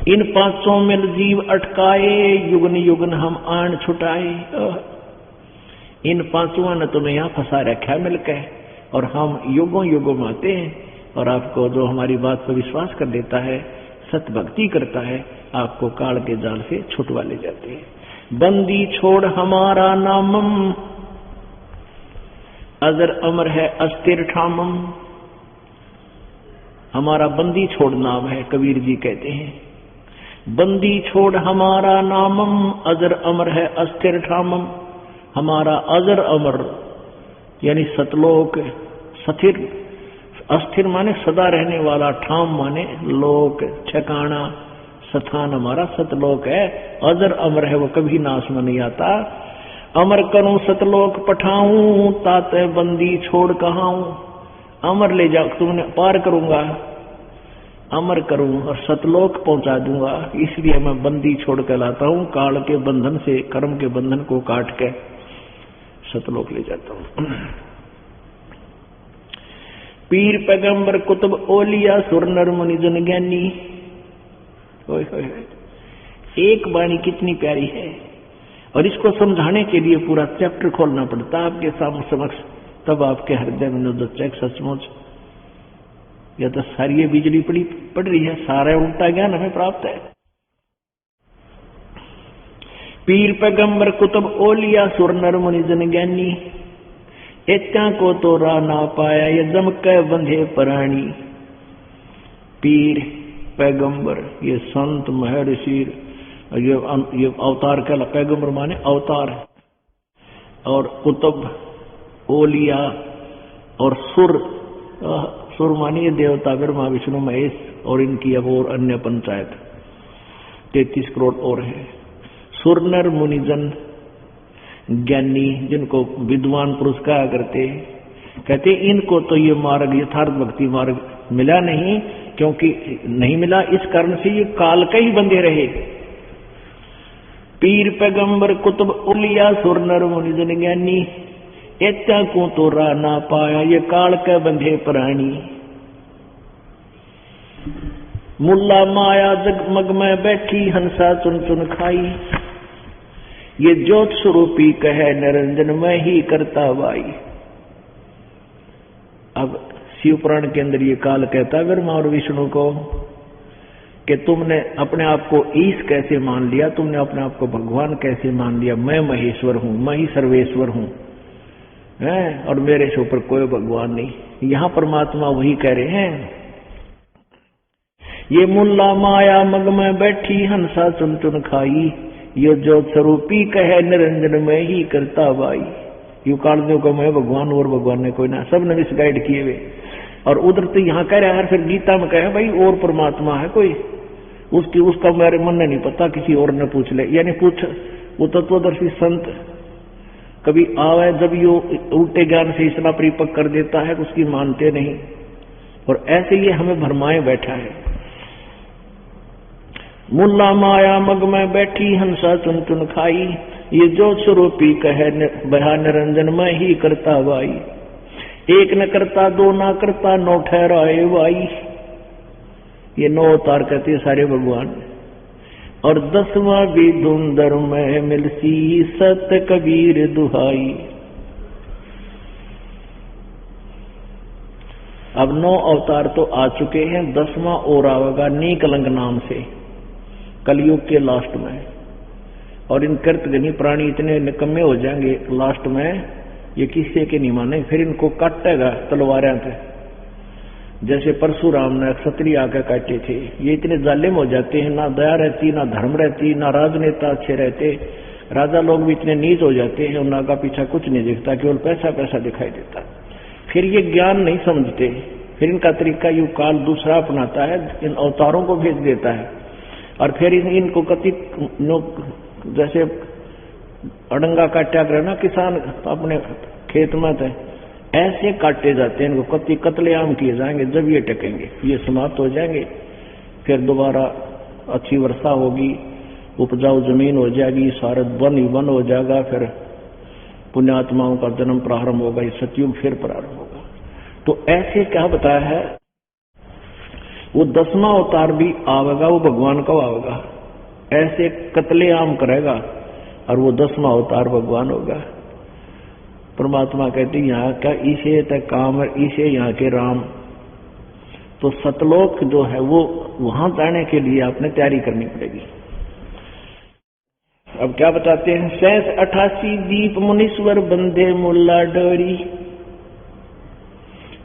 इन पांचों में जीव अटकाए, युगन युगन हम आन छुटाए। इन पांचों ने तुम्हें यहाँ फंसा रखा मिलकर, और हम युगों युगों में आते हैं, और आपको जो हमारी बात पर विश्वास कर लेता है, सत भक्ति करता है, आपको काल के जाल से छुटवा ले जाते हैं। बंदी छोड़ हमारा नामम, अजर अमर है अस्थिर ठामम। हमारा बंदी छोड़ नाम है, कबीर जी कहते हैं। बंदी छोड़ हमारा नामम, अजर अमर है अस्थिर ठामम। हमारा अजर अमर यानी सतलोक, स्थिर, अस्थिर माने सदा रहने वाला, ठाम माने लोक, ठिकाना, स्थान हमारा सतलोक है। अजर अमर है, वो कभी नाश में नहीं आता। अमर करूं सतलोक पठाऊं, ताते बंदी छोड़ कहाऊं। अमर ले जा, तुमने पार करूंगा, अमर करूं और सतलोक पहुंचा दूंगा, इसलिए मैं बंदी छोड़ कर लाता हूं। काल के बंधन से, कर्म के बंधन को काट के सतलोक ले जाता हूं। पीर पैगंबर कुतुब ओलिया सुर नर मुनि जन ज्ञानी। एक वाणी कितनी प्यारी है, और इसको समझाने के लिए पूरा चैप्टर खोलना पड़ता है आपके समक्ष, तब आपके हृदय में जो चेक सचमुच, या तो सारी बिजली पड़ रही है, सारा उल्टा ज्ञान हमें प्राप्त है। पीर पैगंबर कुतुब ओलिया सुर नर मुनि जन ज्ञानी, एत्या को तो रा ना पाया, ये जम के बंधे प्राणी। पीर पैगंबर ये संत महर्षि, ये अवतार कहला, पैगंबर माने अवतार, और कुतुब ओलिया और सुर, सुर मानिए देवता ब्रह्मा विष्णु महेश, और इनकी अब और अन्य पंचायत 33 करोड़ और है। सुर नर मुनिजन ज्ञानी, जिनको विद्वान पुरुष कहा करते, कहते इनको तो ये मार्ग, यथार्थ भक्ति मार्ग मिला नहीं, क्योंकि नहीं मिला इस कारण से ये काल के ही बंधे रहे। पीर पैगंबर कुतुब ओलिया सुर नर मुनिजन ज्ञानी, एत्या को तो रा ना पाया, ये काल के बंधे प्राणी। मुल्ला माया जगमग में बैठी, हंसा चुन चुन खाई, ये ज्योत स्वरूपी कहे निरंजन में ही करता वाई। अब शिव पुराण के अंदर ये काल कहता है ब्रह्मा और विष्णु को कि तुमने अपने आप को ईश कैसे मान लिया, तुमने अपने आप को भगवान कैसे मान लिया। मैं महेश्वर हूं, मैं ही सर्वेश्वर हूं, है, और मेरे से ऊपर कोई भगवान नहीं। यहां परमात्मा वही कह रहे हैं, ये मुल्ला माया मग में बैठी, हंसा चुन चुन खाई, ये जो स्वरूपी कहे निरंजन में ही करता वाई। यू कालदेव को मैं भगवान और भगवान ने कोई ना, सब ने मिसगाइड किए हुए। और उधर तो यहाँ कह रहा है, फिर गीता में कहे भाई और परमात्मा है कोई, उसका मेरे मन ने नहीं पता, किसी और ने पूछ ले। यानी पूछ, वो तत्वदर्शी संत कभी आवे, जब यो उल्टे ज्ञान से इतना परिपक्व कर देता है तो उसकी मानते नहीं, और ऐसे ही हमें भरमाए बैठा है। मुल्ला माया मग में बैठी, हंसा चुन चुन खाई, ये जो स्वरूपी कहे बहा निरंजन में ही करता वाई। एक न करता, दो ना करता, नौ ठहराए वाई। ये 9 अवतार कहते सारे भगवान। और 10वां भी धुंधर में मिलसी, सत्य कबीर दुहाई। अब 9 अवतार तो आ चुके हैं, 10वां और आवेगा नीकलंग नाम से कलयुग के लास्ट में। और इन कृतघ्नी प्राणी इतने निकम्मे हो जाएंगे लास्ट में, ये किसी के नहीं माने, फिर इनको काटेगा तलवारें से, जैसे परशुराम ने क्षत्रिय आकर काटे थे। ये इतने जालिम हो जाते हैं, ना दया रहती, ना धर्म रहती, ना राजनेता अच्छे रहते, राजा लोग भी इतने नीच हो जाते हैं, उनका का पीछा कुछ नहीं दिखता, केवल पैसा पैसा दिखाई देता। फिर ये ज्ञान नहीं समझते, फिर इनका तरीका यू काल दूसरा अपनाता है, इन अवतारों को भेज देता है, और फिर इनको कथित जैसे अड़ंगा काटा करे ना किसान अपने खेत में, थे ऐसे काटे जाते हैं, इनको कति कत्लेआम किए जाएंगे। जब ये टकेंगे, ये समाप्त हो जाएंगे, फिर दोबारा अच्छी वर्षा होगी, उपजाऊ जमीन हो जाएगी, सारा वन ही वन हो जाएगा, फिर पुण्यात्माओं का जन्म प्रारंभ होगा, ये सतयुग फिर प्रारंभ होगा। तो ऐसे क्या बताया है, वो 10वां अवतार भी आवेगा, वो भगवान का आवेगा, ऐसे कत्लेआम करेगा और वो 10वां अवतार भगवान होगा। परमात्मा कहते यहाँ का ईशे तक काम, ईशे यहाँ के राम। तो सतलोक जो है वो वहां जाने के लिए आपने तैयारी करनी पड़ेगी। अब क्या बताते हैं, 88 दीप मुनीश्वर बंदे मुल्ला डोरी,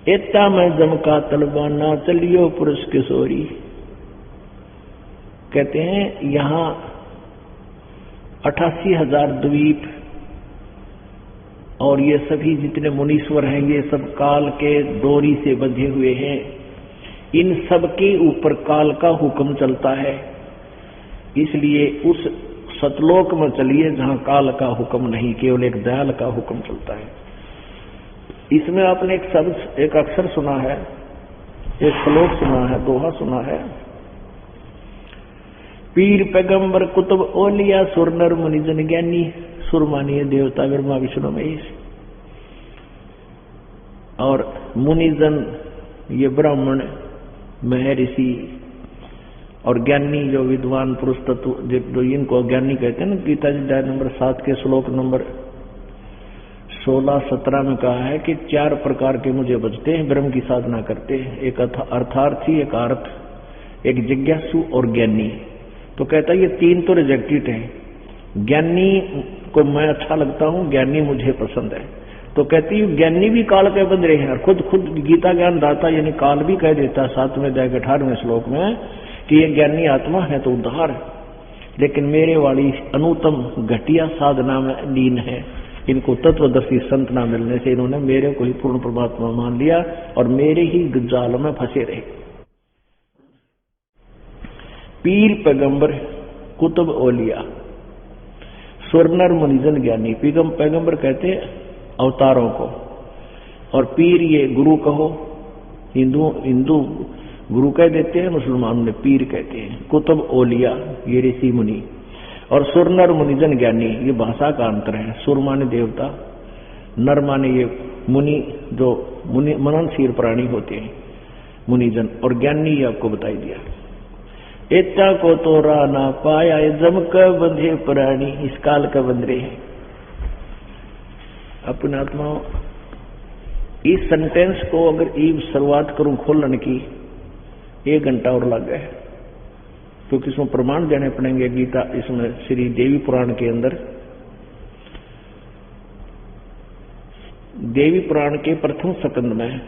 एता में जमका तलबाना चलियो पुरुष किशोरी। कहते हैं यहाँ 88,000 द्वीप और ये सभी जितने मुनीश्वर हैं ये सब काल के डोरी से बंधे हुए हैं। इन सब के ऊपर काल का हुक्म चलता है, इसलिए उस सतलोक में चलिए जहां काल का हुक्म नहीं, केवल एक दयाल का हुक्म चलता है। इसमें आपने एक शब्द, एक अक्षर सुना है, एक श्लोक सुना है, दोहा सुना है, पीर पैगंबर कुतुब ओलिया सुर नर मुनि जन ज्ञानी। सुर मानिए देवता ब्रह्मा विष्णु महेश, और मुनिजन ये ब्राह्मण महर्षि, और ज्ञानी जो विद्वान पुरुष तत्व, जो इनको ज्ञानी कहते हैं ना। गीता जी अध्याय नंबर 7 के श्लोक नंबर 16-17 में कहा है कि 4 प्रकार के मुझे बचते हैं, ब्रह्म की साधना करते हैं। एक अर्थार्थी, एक अर्थ, एक जिज्ञासु और ज्ञानी। तो कहता है ये 3 तो रिजेक्टेड है। ज्ञानी को मैं अच्छा लगता हूं, ज्ञानी मुझे पसंद है। तो कहती हूँ ज्ञानी भी काल के बंद रहे हैं, और खुद गीता ज्ञान दाता यानी काल भी कह देता 7वें अध्याय 18वें श्लोक में कि ये ज्ञानी आत्मा है तो उद्धार है, लेकिन मेरे वाली अनुतम घटिया साधना में लीन है। इनको तत्वदर्शी संत ना मिलने से इन्होंने मेरे को ही पूर्ण परमात्मा मान लिया और मेरे ही जाल में फंसे रहे। पीर पैगंबर कुतुब ओलिया स्वर्णर मुनिजन ज्ञानी। पैगंबर कहते अवतारों को, और पीर ये गुरु कहो, हिंदू गुरु कह देते हैं, मुसलमानों ने पीर कहते हैं। कुतुब ओलिया ये ऋषि मुनि, और सुर नर मुनिजन ज्ञानी ये भाषा का अंतर है। सुर माने देवता, नर माने ये मुनि जो मननशील प्राणी होते हैं मुनिजन, और ज्ञानी ये आपको बताई दिया। एता को तो रा ना पाया जम का बंधे प्राणी, इस काल का बंदरे है। अपने आत्मा इस सेंटेंस को अगर ईब शुरुआत करूं खोलने की 1 घंटा और लग गए, क्योंकि इसमें प्रमाण देने पड़ेंगे। गीता इसमें श्री देवी पुराण के अंदर, देवी पुराण के प्रथम स्कंद में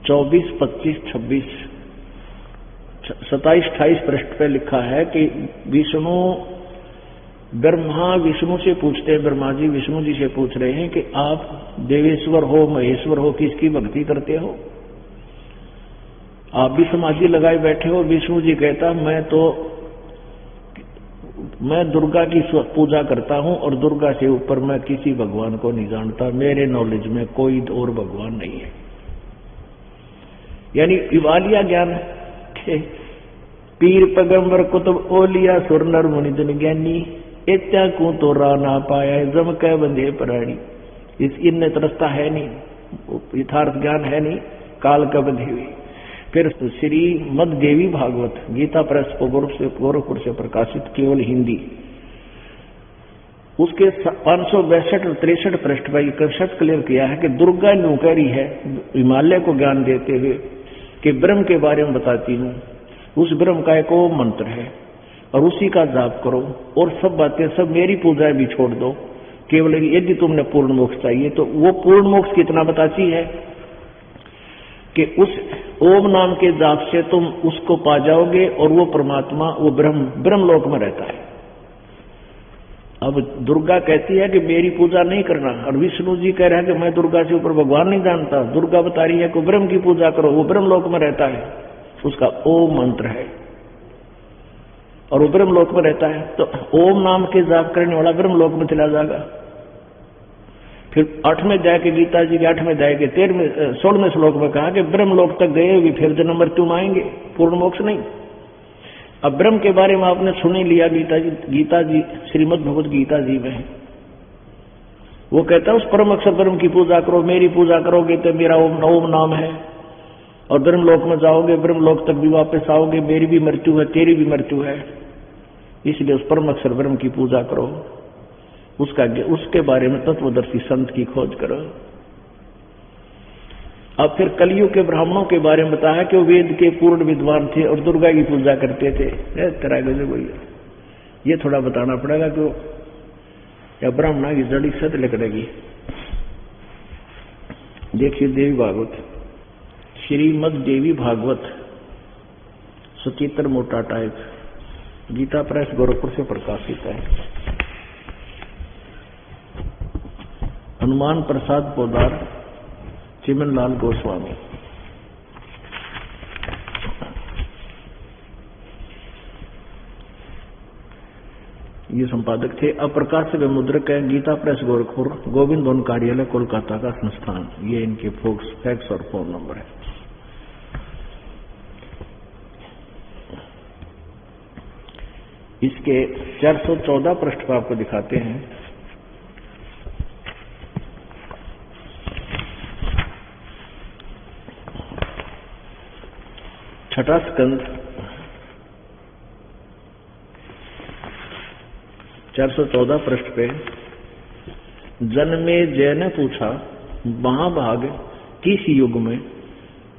24, 25, 26, 27, 28 पृष्ठ पे लिखा है कि ब्रह्मा विष्णु से पूछते हैं, ब्रह्मा जी विष्णु जी से पूछ रहे हैं कि आप देवेश्वर हो, महेश्वर हो, किसकी भक्ति करते हो? आप भी समाधि लगाए बैठे हो। विष्णु जी कहता मैं दुर्गा की पूजा करता हूं, और दुर्गा से ऊपर मैं किसी भगवान को नहीं जानता, मेरे नॉलेज में कोई और भगवान नहीं है। यानी इवालिया ज्ञान के पीर पैगंबर कुतुब ओलिया सुर नर मुनिजन ज्ञानी, एत्या को तो रा ना पाया जम कह बंधे प्राणी। इनने तरसता है नहीं, यथार्थ ज्ञान है नहीं, काल का बंधे हुए। फिर श्री मद देवी भागवत गीता प्रेस गोरखपुर से प्रकाशित, केवल हिंदी, उसके 562 और 63 पृष्ठ पर कंसेप्ट क्लियर किया है कि दुर्गा न्यू कह रही है हिमालय को ज्ञान देते हुए कि ब्रह्म के बारे में बताती हूं, उस ब्रह्म का एक ओम मंत्र है और उसी का जाप करो, और सब बातें सब मेरी पूजा भी छोड़ दो, केवल यदि तुमने पूर्ण मोक्ष चाहिए। तो वो पूर्ण मोक्ष कितना बताती है कि उस ओम नाम के जाप से तुम उसको पा जाओगे, और वो परमात्मा वो ब्रह्मलोक में रहता है। अब दुर्गा कहती है कि मेरी पूजा नहीं करना, और विष्णु जी कह रहे हैं कि मैं दुर्गा से ऊपर भगवान नहीं जानता। दुर्गा बता रही है कि ब्रह्म की पूजा करो, वो ब्रह्मलोक में रहता है, उसका ओम मंत्र है और वो ब्रह्मलोक में रहता है। तो ओम नाम के जाप करने वाला ब्रह्मलोक में चला जाएगा। फिर 8वें अध्याय के गीता जी के 8वें अध्याय के 16वें श्लोक में कहा कि ब्रह्मलोक तक गए भी फिर जन्म मृत्यु में आएंगे, पूर्ण मोक्ष नहीं। अब ब्रह्म के बारे में आपने सुन ही लिया, गीता जी श्रीमद् भगवत गीता जी में वो कहता है उस परम अक्षर ब्रह्म की पूजा करो, मेरी पूजा करोगे तो मेरा ओम नाम है, और ब्रह्मलोक में जाओगे, ब्रह्मलोक तक भी वापस आओगे, मेरी भी मृत्यु है, तेरी भी मृत्यु है, इसलिए उस परम अक्षर ब्रह्म की पूजा करो, उसके बारे में तत्वदर्शी संत की खोज करो। अब फिर कलयुग के ब्राह्मणों के बारे में बताया कि वो वेद के पूर्ण विद्वान थे और दुर्गा की पूजा करते थे। तरह भैया ये थोड़ा बताना पड़ेगा कि या ब्राह्मणा की जड़ी सत लिखड़ेगी। देखिए देवी भागवत, श्रीमद देवी भागवत सचित्र मोटा टाइप, गीता प्रेस गोरखपुर से प्रकाशित है। हनुमान प्रसाद पोदार, चिमन लाल गोस्वामी। ये संपादक थे। अप्रकाशित मुद्रक है, गीता प्रेस गोरखपुर, गोविंद धन कार्यालय कोलकाता का संस्थान। ये इनके फैक्स और फोन नंबर है। इसके 414 पृष्ठ पर आपको दिखाते हैं। छठा स्कंद 414 पृष्ठ पे, जन्मेजय ने पूछा, महाभाग किस युग में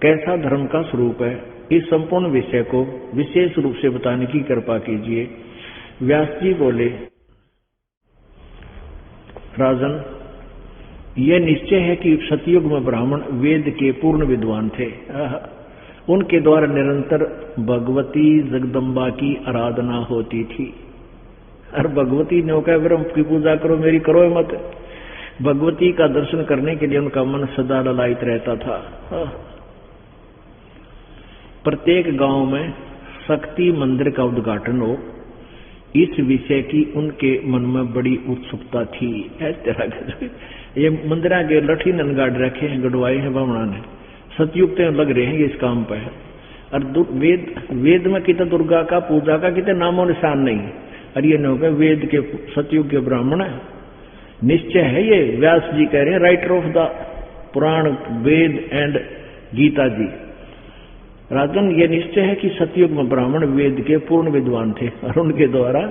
कैसा धर्म का स्वरूप है, इस संपूर्ण विषय को विशेष रूप से बताने की कृपा कीजिए। व्यास जी बोले, राजन, यह निश्चय है कि सतयुग में ब्राह्मण वेद के पूर्ण विद्वान थे। उनके द्वारा निरंतर भगवती जगदम्बा की आराधना होती थी। और भगवती ने कहा, ब्रह्म की पूजा करो, मेरी करो मत। भगवती का दर्शन करने के लिए उनका मन सदा ललायित रहता था। प्रत्येक गांव में शक्ति मंदिर का उद्घाटन हो, इस विषय की उनके मन में बड़ी उत्सुकता थी। ये मंदिरा के लठी ननगाड़ रखे हैं, गढ़वाए हैं ब्राह्मणा ने, सतयुक्त लग रहे हैं ये इस काम पर। और वेद में कितना दुर्गा का पूजा का कितने नामों निशान नहीं। और ये न वेद के सतयुग के ब्राह्मण है, निश्चय है। ये व्यास जी कह रहे हैं, writer of the Purana Veda and Gita ji. Rajan, ये निश्चय है कि सतयुग में ब्राह्मण वेद के पूर्ण विद्वान थे और उनके द्वारा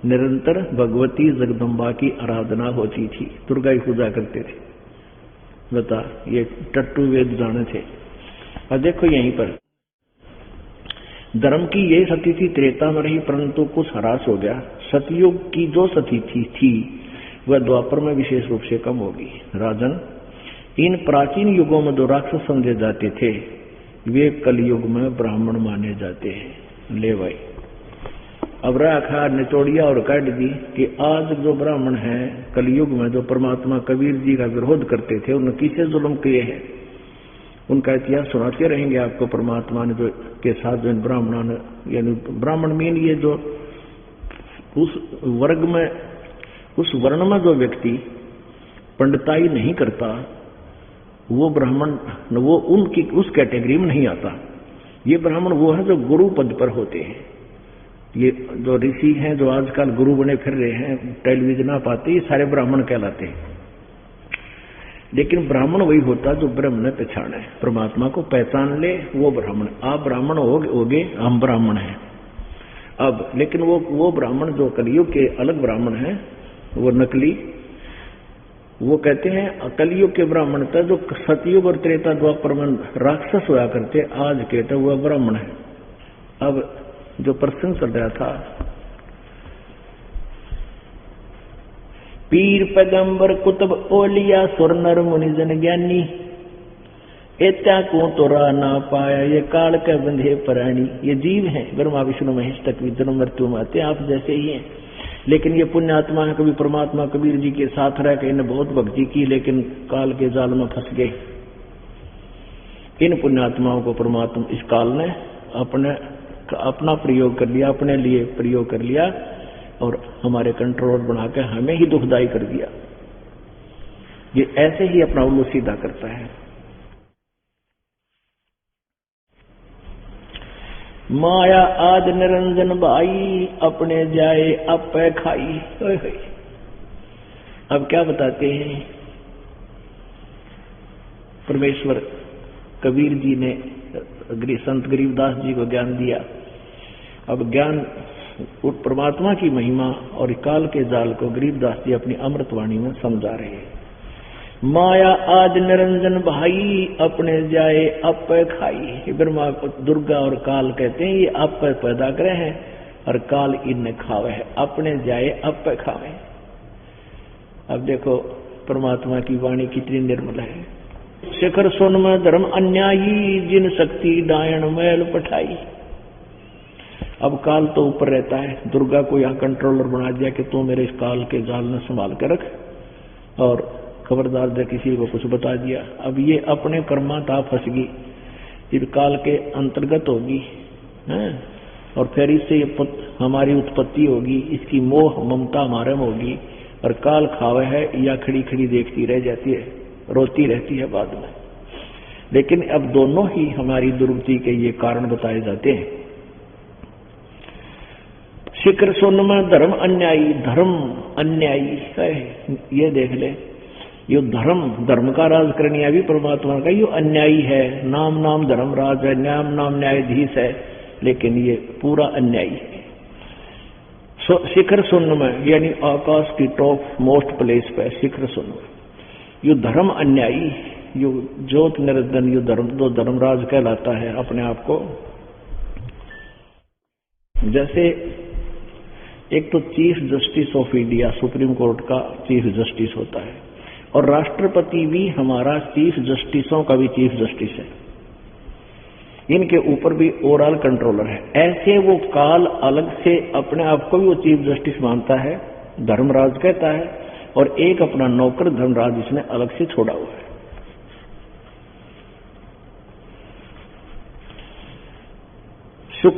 निरंतर भगवती जगदम्बा की आराधना होती थी, दुर्गा की पूजा करते थे। बता, ये टट्टू वेद जाने थे। और देखो यहीं पर धर्म की ये सती थी, त्रेता में रही, परंतु कुछ ह्रास हो गया। सतयुग की जो सती थी वह द्वापर में विशेष रूप से कम होगी। राजन, इन प्राचीन युगों में जो राक्षस समझे जाते थे वे कलयुग में ब्राह्मण माने जाते हैं। ले भाई, अब रखा निचोड़िया और काट दी कि आज जो ब्राह्मण हैं कलयुग में जो परमात्मा कबीर जी का विरोध करते थे, उन्होंने किसे जुल्म किए हैं, उनका इतिहास सुनाते रहेंगे आपको। परमात्मा ने जो के साथ जो इन ब्राह्मणों ने, यानी ब्राह्मण मीन ये जो उस वर्ग में, उस वर्ण में जो व्यक्ति पंडिताई नहीं करता वो ब्राह्मण, वो उनकी उस कैटेगरी में नहीं आता। ये ब्राह्मण वो है जो गुरु पद पर होते हैं। ये जो ऋषि हैं जो आजकल गुरु बने फिर रहे हैं, टेलीविजन आप आते, ये सारे ब्राह्मण कहलाते हैं। लेकिन ब्राह्मण वही होता जो ब्रह्म ने पहचाने, परमात्मा को पहचान ले, वो ब्राह्मण। आप ब्राह्मण होगे, हम ब्राह्मण हैं अब। लेकिन वो ब्राह्मण जो कलयुग के अलग ब्राह्मण हैं, वो नकली, वो कहते हैं कलयुग के ब्राह्मण था जो सतयुग और त्रेता द्वापर में राक्षस हुआ करते, आज कहते हुआ ब्राह्मण है। अब जो प्रसंग चल रहा था, पीर पैगंबर कुतुब ओलिया सुर नर मुनि जन ज्ञानी, एत्या को तोरा ना पाया ये काल के बंधे प्राणी। ये जीव हैं, ब्रह्मा विष्णु महेश तक भी जन्म मृत्यु में आते, आप जैसे ही हैं। लेकिन ये पुण्यात्मा है, कभी परमात्मा कबीर जी के साथ रह के इन्हें बहुत भक्ति की, लेकिन काल के जाल में फंस गए। इन पुण्यात्माओं को परमात्मा इस काल ने अपना प्रयोग कर लिया, अपने लिए प्रयोग कर लिया और हमारे कंट्रोल बनाकर हमें ही दुखदाई कर दिया। ये ऐसे ही अपना उल्लू सीधा करता है। माया आज निरंजन भाई, अपने जाए अब खाई। अब क्या बताते हैं परमेश्वर, कबीर जी ने संत गरीबदास जी को ज्ञान दिया। अब ज्ञान परमात्मा की महिमा और काल के जाल को गरीबदास जी अपनी अमृतवाणी में समझा रहे हैं। माया आज निरंजन भाई, अपने जाए आप खाई। ब्रह्मा को दुर्गा और काल कहते हैं, ये आप पैदा करे हैं और काल इन्हें खावे है, अपने जाए आप खावे। अब देखो परमात्मा की वाणी कितनी निर्मल है। शिखर सोन में धर्म अन्यायी, जिन शक्ति डायन मैल पठाई। अब काल तो ऊपर रहता है, दुर्गा को यहाँ कंट्रोलर बना दिया कि तू मेरे इस काल के जाल में संभाल के रख, और खबरदार दे किसी को कुछ बता दिया। अब ये अपने कर्माता फंस गई, इस काल के अंतर्गत होगी है, और फिर इससे ये हमारी उत्पत्ति होगी, इसकी मोह ममता हमारे में होगी, और काल खावे है या खड़ी खड़ी देखती रह जाती है, रोती रहती है बाद में। लेकिन अब दोनों ही हमारी दुर्गति के ये कारण बताए जाते हैं। शिखर सोन में धर्म अन्यायी, धर्म अन्यायी है, ये देख ले, ये धर्म का राज करनिया भी परमात्मा का, ये अन्यायी है। नाम नाम धर्म राज है, नाम नाम न्यायाधीश है, लेकिन ये पूरा अन्यायी है। शिखर सुन्न में यानी आकाश की टॉप मोस्ट प्लेस पे शिखर सुन्न, ये धर्म अन्यायी, ये ज्योत निरंजन, ये धर्मराज कहलाता है अपने आप को। जैसे एक तो chief justice of India, supreme court का चीफ जस्टिस होता है, और राष्ट्रपति भी हमारा चीफ जस्टिसों का भी चीफ जस्टिस है, इनके ऊपर भी ओवरऑल कंट्रोलर है। ऐसे वो काल अलग से अपने आप को भी वो चीफ जस्टिस मानता है, धर्मराज कहता है, और एक अपना नौकर धर्मराज इसने अलग से छोड़ा हुआ है।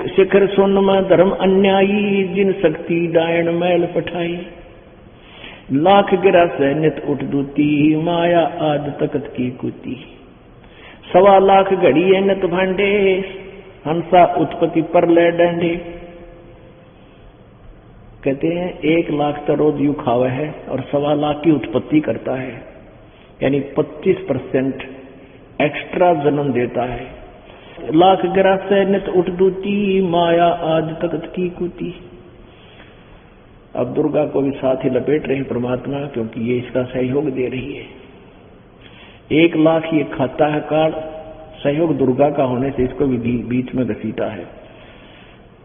शिखर सोन में धर्म अन्यायी, जिन शक्ति डायन मैल पठाई। लाख गिरा से नित उठ दूती, माया आद तकत की कुती। 1.25 लाख घड़ी है नित भांडे, हंसा उत्पत्ति पर ले डंडे। कहते हैं 1 लाख तो रोज यू खावा है, और 1.25 लाख की उत्पत्ति करता है, यानी 25% एक्स्ट्रा जन्म देता है। लाख गिरा से नित उठ दूती, माया आज तकत की कुती। अब दुर्गा को भी साथ ही लपेट रहे परमात्मा, क्योंकि ये इसका सहयोग दे रही है। 1 लाख ये खाता है काल, सहयोग दुर्गा का होने से इसको भी बीच में घसीटा है।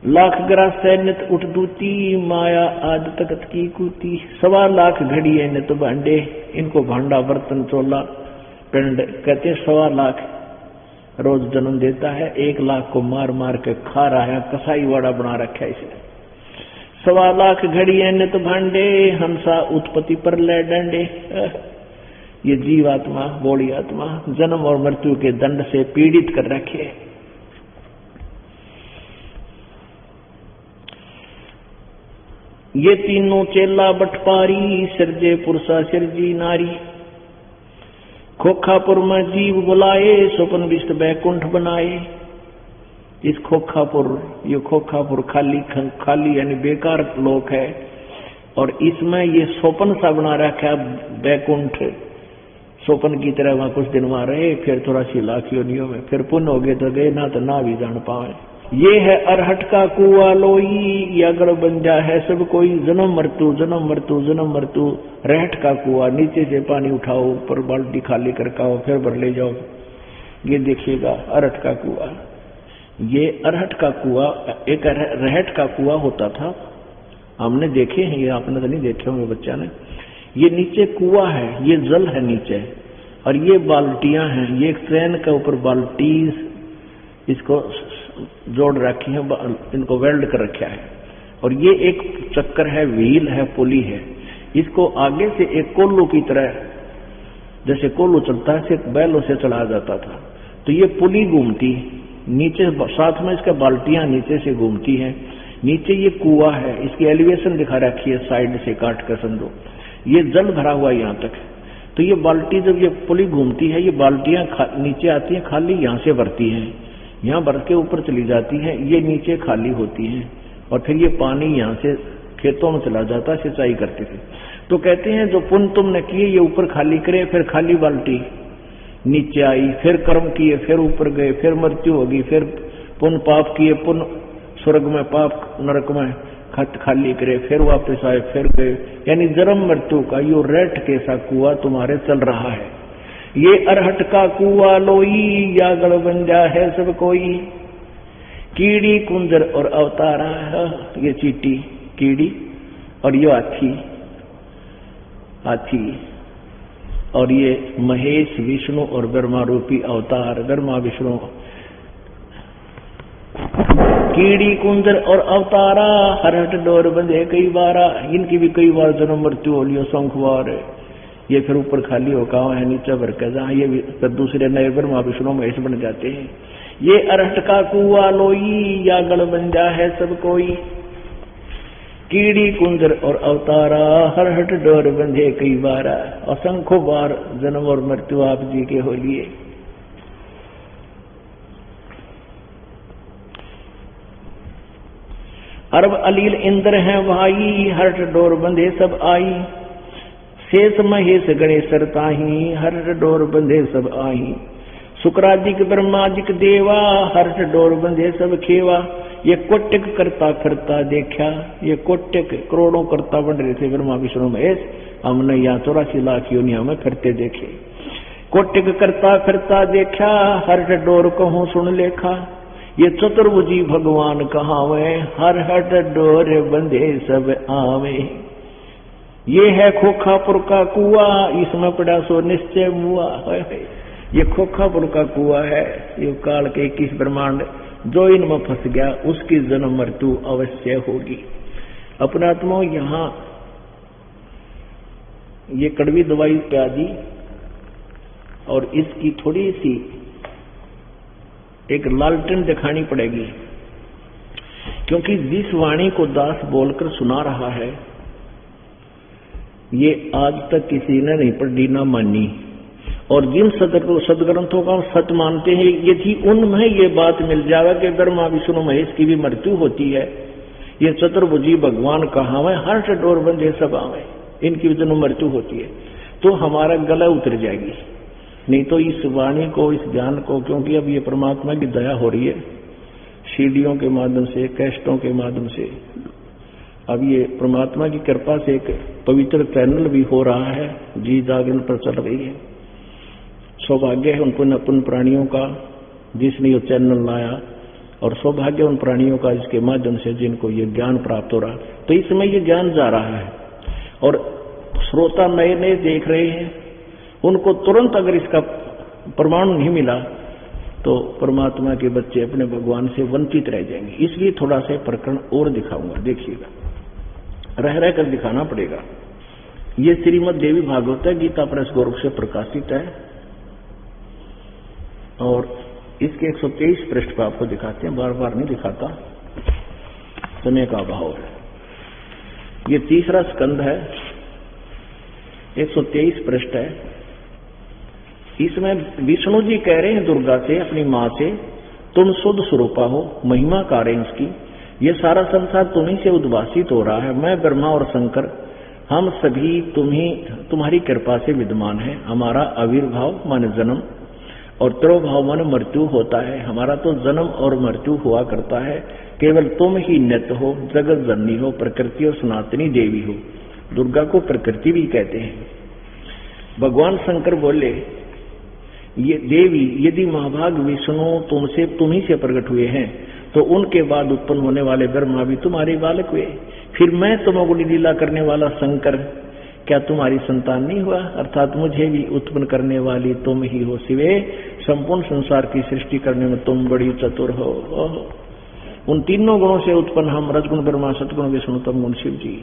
लाख गिरा से नित उठ दूती, माया आज तकत की कुती। 1.25 लाख घड़ी है नित भांडे, इनको भांडा बर्तन चोला पिंड कहते। 1.25 लाख रोज जन्म देता है, 1 लाख को मार मार के खा रहा है, कसाई वाड़ा बना रखा है इसे। 1.25 लाख घड़ी है नित भांडे, हंसा उत्पत्ति पर ले डंडे। ये जीवात्मा, बॉडी आत्मा जन्म और मृत्यु के दंड से पीड़ित कर रखे। ये तीनों चेला बटपारी, सिरजे पुरुषा सिरजी नारी। खोखापुर में जीव बुलाए, स्वपन विष्ट बैकुंठ बनाए। इस खोखापुर, ये खोखापुर खाली यानी बेकार लोक है, और इसमें ये स्वपन सा बना रखा बैकुंठ। स्वपन की तरह वहां कुछ दिन वहां रहे, फिर 84 लाख योनियों में, फिर पुण्य हो गए तो गए, ना तो ना भी जान पाए। ये है अरहट का कुआ लोई, या गढ़ बंजा है सब कोई। जन्म मृत्यु जन्म मृत्यु जन्म मृत्यु, रहट का कुआ, नीचे से पानी उठाओ, ऊपर बाल्टी खाली करकाओ, फिर भर ले जाओ। ये देखिएगा अरहट का कुआ। ये अरहट का कुआ एक रहट का कुआ होता था, हमने देखे हैं, ये आपने तो नहीं देखे होंगे बच्चा ने। ये नीचे कुआ है, ये जल है नीचे, और ये बाल्टियां हैं, ये एक ट्रेन के ऊपर बाल्टी इसको जोड़ रखी है, इनको वेल्ड कर रखा है, और ये एक चक्कर है, व्हील है, पुली है। इसको आगे से एक कोल्लू की तरह, जैसे कोल्लू चलता है, सिर्फ बैलों से चला जाता था, तो ये पुली घूमती नीचे, साथ में इसका बाल्टियां नीचे से घूमती हैं। नीचे ये कुआ है, इसकी एलिवेशन दिखा रखी है, साइड से काट कर समझो। ये जल भरा हुआ यहाँ तक, तो ये बाल्टी जब ये पुली घूमती है, ये बाल्टियां नीचे आती हैं, खाली यहाँ से भरती हैं, यहाँ भर के ऊपर चली जाती है, ये नीचे खाली होती हैं, और फिर ये पानी यहाँ से खेतों में चला जाता है, सिंचाई करते थे। तो कहते हैं जो पुण्य तुमने किए ये ऊपर खाली करे, फिर खाली बाल्टी नीचे आई, फिर कर्म किए, फिर ऊपर गए, फिर मृत्यु होगी, फिर पुण्य पाप किए, पुण्य स्वर्ग में, पाप नरक में, खत खाली करे, फिर वापस आए, फिर गए। यानी जन्म मृत्यु का यो रेट कैसा कुआ तुम्हारे चल रहा है। ये अरहट का कुआ लोई, या गड़बंजा है सब कोई। कीड़ी कुंजर और अवतारा, ये चीटी कीड़ी और ये हाथी और ये महेश विष्णु और ब्रह्मा रूपी अवतार, ब्रह्मा विष्णु। कीड़ी कुंजर और अवतारा, हरहट डोर बंधे कई बारा। इनकी भी कई बार जन्म मृत्यु हो लियो, शंखवार। ये फिर ऊपर खाली हो कहा है, नीचे भर के जहां ये फिर दूसरे नए ब्रह्मा विष्णु महेश बन जाते हैं। ये अरहट का कुआ लोई, या गड़बंजा है सब कोई। कीड़ी कुंजर और अवतारा, हरहट डोर बंधे कई बारा। असंख्य बार जन्म और मृत्यु आप जी के हो लिए। अरब अलील इंद्र हैं भाई, हरहट डोर बंधे सब आई। शेष महेश गणेश ताही, हरहट डोर बंधे सब आई। शुक्रादिक ब्रह्मादिक देवा, हरहट डोर बंधे सब खेवा। ये कोटिक करता करता देखा, ये कोटिक करोड़ों करता बन रहे थे ब्रह्मा विष्णु महेश, हमने यहाँ 84 लाख योनिया में करते देखे। कोटिक करता करता देखा, हरहट डोर कहूं सुन लेखा। ये चतुर्भुजी भगवान कहावे, हरहट डोर बंधे सब आवे। ये है खोखापुर का कुआ, इसमें पड़ा सो निश्चय हुआ। ये खोखापुर का कुआ है, ये काल के 21 ब्रह्मांड जो इनमें फंस गया उसकी जन्म मृत्यु अवश्य होगी। अपनात्मा यहां ये कड़वी दवाई प्या दी और इसकी थोड़ी सी एक लालटेन दिखानी पड़ेगी, क्योंकि जिस वाणी को दास बोलकर सुना रहा है ये आज तक किसी ने नहीं पढ़ी ना मानी। और जिन सदग्रंथों का सत्य मानते हैं, यदि उनमें ये बात मिल जाएगा कि ब्रह्मा विष्णु महेश की भी मृत्यु होती है, ये चतुर्भुजी भगवान कहावे, हर्ष डोर बंधे सब आवे, इनकी भी जन्म मृत्यु होती है, तो हमारा गला उतर जाएगी। नहीं तो इस वाणी को, इस ज्ञान को, क्योंकि अब ये परमात्मा की दया हो रही है सीढ़ियों के माध्यम से, कैस्टों के माध्यम से, अब ये परमात्मा की कृपा से एक पवित्र चैनल भी हो रहा है, जी जागरण पर चल रही है। सौभाग्य है उनको अपन प्राणियों का जिसने ये चैनल लाया, और सौभाग्य उन प्राणियों का जिसके माध्यम से जिनको ये ज्ञान प्राप्त हो रहा। तो इसमें ये ज्ञान जा रहा है और श्रोता नए नए देख रहे हैं, उनको तुरंत अगर इसका प्रमाण नहीं मिला तो परमात्मा के बच्चे अपने भगवान से वंचित रह जाएंगे। इसलिए थोड़ा सा प्रकरण और दिखाऊंगा, देखिएगा, रह रहकर दिखाना पड़ेगा। ये श्रीमद् देवी भागवत है, गीता प्रेस गोरख से प्रकाशित है, और इसके 123 पृष्ठ पर आपको दिखाते हैं, बार बार नहीं दिखाता, समय का अभाव है। ये तीसरा स्कंद है, 123 पृष्ठ है। इसमें विष्णु जी कह रहे हैं दुर्गा से, अपनी मां से, तुम शुद्ध स्वरूपा हो, महिमा कारण की, ये सारा संसार तुम्ही से उद्भासित हो रहा है। मैं ब्रह्मा और शंकर हम सभी तुम्हारी कृपा से विद्यमान है। हमारा आविर्भाव माने जन्म और तिरोभाव माने मृत्यु होता है। हमारा तो जन्म और मृत्यु हुआ करता है, केवल तुम ही नित्य हो, जगत जननी हो, प्रकृति और सनातनी देवी हो। दुर्गा को प्रकृति भी कहते हैं। भगवान शंकर बोले, ये देवी यदि महाभाग विष्णु तुम्ही से प्रकट हुए हैं तो उनके बाद उत्पन्न होने वाले ब्रह्मा भी तुम्हारे बालक हुए, फिर मैं तमोगुणी लीला करने वाला शंकर क्या तुम्हारी संतान नहीं हुआ? अर्थात मुझे भी उत्पन्न करने वाली तुम ही हो शिवे, संपूर्ण संसार की सृष्टि करने में तुम बड़ी चतुर हो। उन तीनों गुणों से उत्पन्न हम, रजगुण ब्रह्मा, सतगुण विष्णु, तम गुण शिव जी।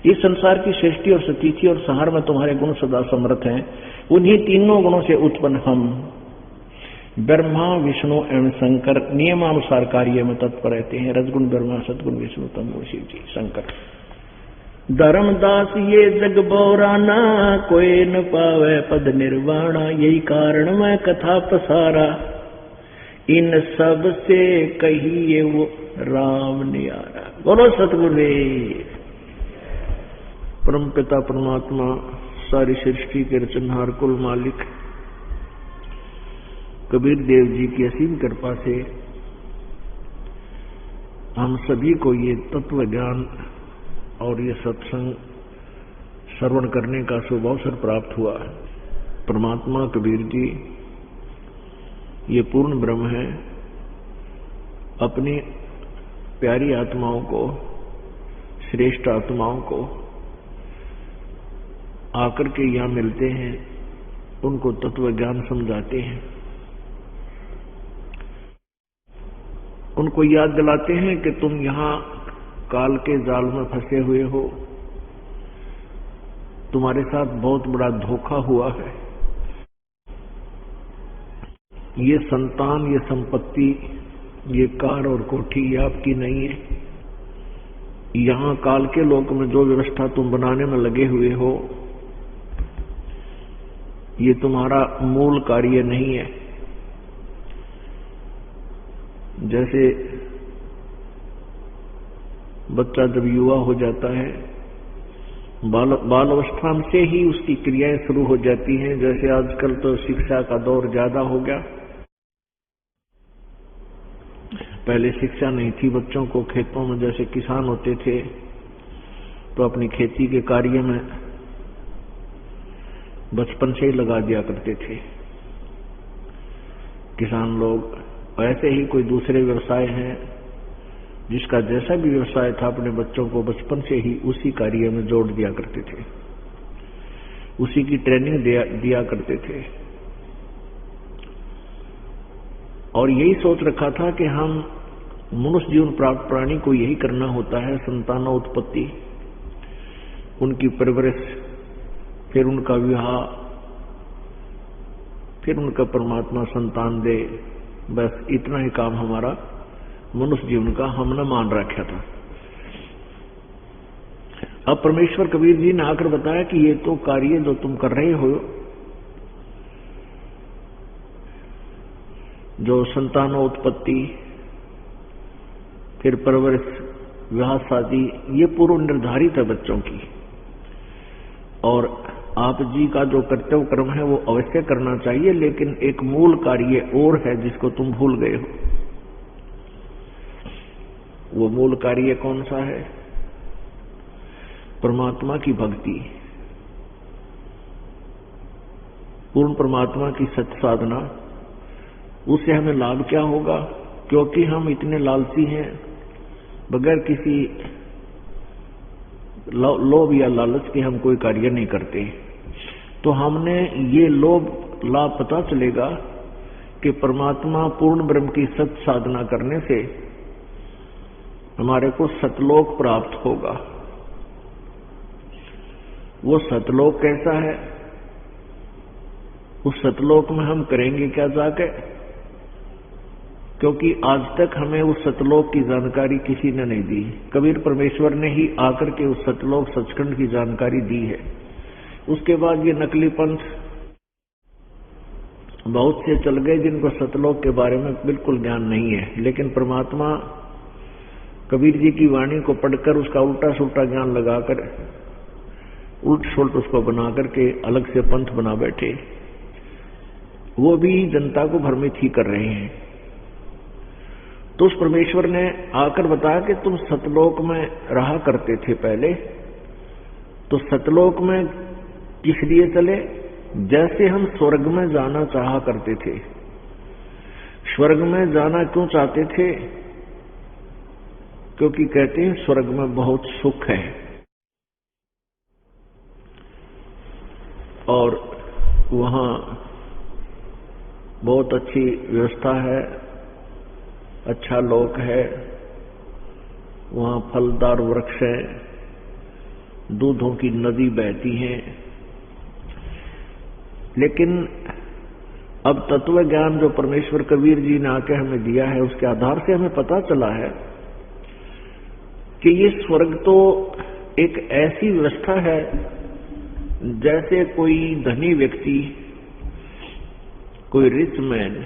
इस संसार की सृष्टि और स्थिति और संहार में तुम्हारे गुण सदा समर्थ हैं। उन्हीं तीनों गुणों से उत्पन्न हम ब्रह्मा, विष्णु एवं शंकर नियमानुसार कार्य में तत्पर रहते हैं। रजगुण ब्रह्मा, सतगुण विष्णु, तम गुण शिव जी, शंकर। धर्मदास ये जग बौराना, कोई न पावे पद निर्वाणा, यही कारण मैं कथा पसारा, इन सब से कहिए वो राम न्यारा। बोलो सतगुरुदेव। परमपिता परमात्मा, सारी सृष्टि के रचनहार, कुल मालिक, कबीर देव जी की असीम कृपा से हम सभी को ये तत्व ज्ञान और ये सत्संग श्रवण करने का शुभ अवसर प्राप्त हुआ। परमात्मा कबीर जी ये पूर्ण ब्रह्म है, अपनी प्यारी आत्माओं को, श्रेष्ठ आत्माओं को आकर के यहाँ मिलते हैं, उनको तत्व ज्ञान समझाते हैं, उनको याद दिलाते हैं कि तुम यहाँ काल के जाल में फंसे हुए हो, तुम्हारे साथ बहुत बड़ा धोखा हुआ है। ये संतान, ये संपत्ति, ये कार और कोठी ये आपकी नहीं है। यहाँ काल के लोक में जो व्यवस्था तुम बनाने में लगे हुए हो, ये तुम्हारा मूल कार्य नहीं है। जैसे बच्चा जब युवा हो जाता है, बाल अवस्था से ही उसकी क्रियाएं शुरू हो जाती हैं। जैसे आजकल तो शिक्षा का दौर ज्यादा हो गया, पहले शिक्षा नहीं थी बच्चों को। खेतों में जैसे किसान होते थे तो अपनी खेती के कार्य में बचपन से ही लगा दिया करते थे किसान लोग। ऐसे ही कोई दूसरे व्यवसाय हैं, जिसका जैसा भी व्यवसाय था अपने बच्चों को बचपन से ही उसी कार्य में जोड़ दिया करते थे, उसी की ट्रेनिंग दिया करते थे। और यही सोच रखा था कि हम मनुष्य जीवन प्राप्त प्राणी को यही करना होता है, संतानोत्पत्ति, उनकी परवरिश, फिर उनका विवाह, फिर उनका परमात्मा संतान दे, बस इतना ही काम हमारा मनुष्य जीवन का हमने मान रखा था। अब परमेश्वर कबीर जी ने आकर बताया कि ये तो कार्य जो तुम कर रहे हो, जो संतानोत्पत्ति, फिर परवरिश, विवाह शादी, ये पूर्व निर्धारित है बच्चों की। और आप जी का जो कर्तव्य कर्म है वो अवश्य करना चाहिए, लेकिन एक मूल कार्य और है जिसको तुम भूल गए हो। वो मूल कार्य कौन सा है? परमात्मा की भक्ति, पूर्ण परमात्मा की सत्य साधना। उससे हमें लाभ क्या होगा? क्योंकि हम इतने लालची हैं, बगैर किसी लोभ या लालच के हम कोई कार्य नहीं करते। तो हमने ये लोभ लाभ पता चलेगा कि परमात्मा पूर्ण ब्रह्म की सत्य साधना करने से हमारे को सतलोक प्राप्त होगा। वो सतलोक कैसा है? उस सतलोक में हम करेंगे क्या जाके? क्योंकि आज तक हमें उस सतलोक की जानकारी किसी ने नहीं दी। कबीर परमेश्वर ने ही आकर के उस सतलोक सचखंड की जानकारी दी है। उसके बाद ये नकली पंथ बहुत से चल गए जिनको सतलोक के बारे में बिल्कुल ज्ञान नहीं है। लेकिन परमात्मा कबीर जी की वाणी को पढ़कर उसका उल्टा सुल्टा ज्ञान लगाकर, उल्ट सुल्ट उसको बना करके अलग से पंथ बना बैठे। वो भी जनता को भ्रमित ही कर रहे हैं। तो उस परमेश्वर ने आकर बताया कि तुम सतलोक में रहा करते थे पहले, तो सतलोक में किस लिए चले? जैसे हम स्वर्ग में जाना चाहा करते थे। स्वर्ग में जाना क्यों चाहते थे? क्योंकि कहते हैं स्वर्ग में बहुत सुख है और वहां बहुत अच्छी व्यवस्था है, अच्छा लोक है, वहां फलदार वृक्ष है, दूधों की नदी बहती है। लेकिन अब तत्व ज्ञान जो परमेश्वर कबीर जी ने आके हमें दिया है, उसके आधार से हमें पता चला है कि ये स्वर्ग तो एक ऐसी व्यवस्था है जैसे कोई धनी व्यक्ति, कोई रिच मैन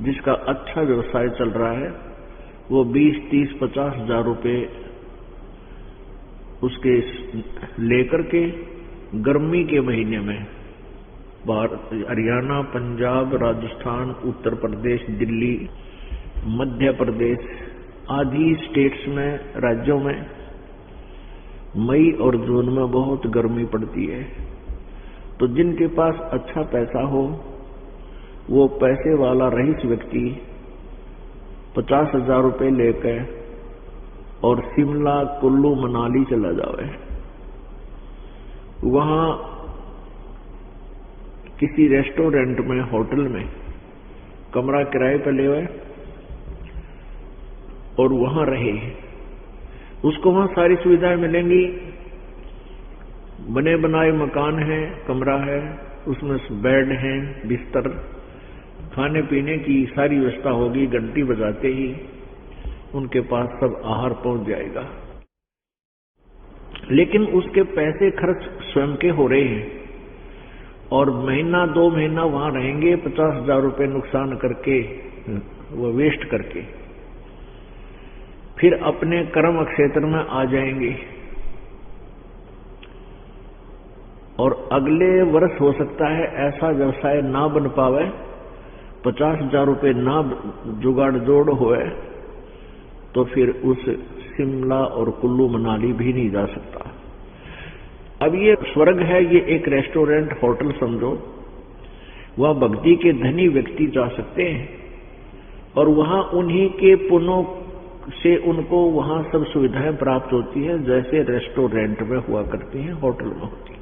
जिसका अच्छा व्यवसाय चल रहा है, वो 20, 30, 50 हजार रुपए उसके लेकर के गर्मी के महीने में हरियाणा, पंजाब, राजस्थान, उत्तर प्रदेश, दिल्ली, मध्य प्रदेश आदि स्टेट्स में, राज्यों में मई और जून में बहुत गर्मी पड़ती है। तो जिनके पास अच्छा पैसा हो, वो पैसे वाला रईस व्यक्ति 50,000 रुपये लेकर और शिमला, कुल्लू, मनाली चला जावे। वहां किसी रेस्टोरेंट में, होटल में कमरा किराए पर लेवे और वहां रहे। उसको वहां सारी सुविधाएं मिलेंगी, बने बनाए मकान है, कमरा है, उसमें बेड है, बिस्तर, खाने पीने की सारी व्यवस्था होगी। घंटी बजाते ही उनके पास सब आहार पहुंच जाएगा। लेकिन उसके पैसे खर्च स्वयं के हो रहे हैं और महीना 2 महीना वहां रहेंगे 50,000 रुपये नुकसान करके, वो वेस्ट करके, फिर अपने कर्म क्षेत्र में आ जाएंगे और अगले वर्ष हो सकता है ऐसा व्यवसाय ना बन पावे, 50,000 रुपये ना जुगाड़ जोड़ होए, तो फिर उस शिमला और कुल्लू मनाली भी नहीं जा सकता। अब ये स्वर्ग है, ये एक रेस्टोरेंट, होटल समझो। वह भक्ति के धनी व्यक्ति जा सकते हैं और वहां उन्हीं के पुण्यों से उनको वहां सब सुविधाएं प्राप्त होती है, जैसे रेस्टोरेंट में हुआ करती हैं, होटल में होती है।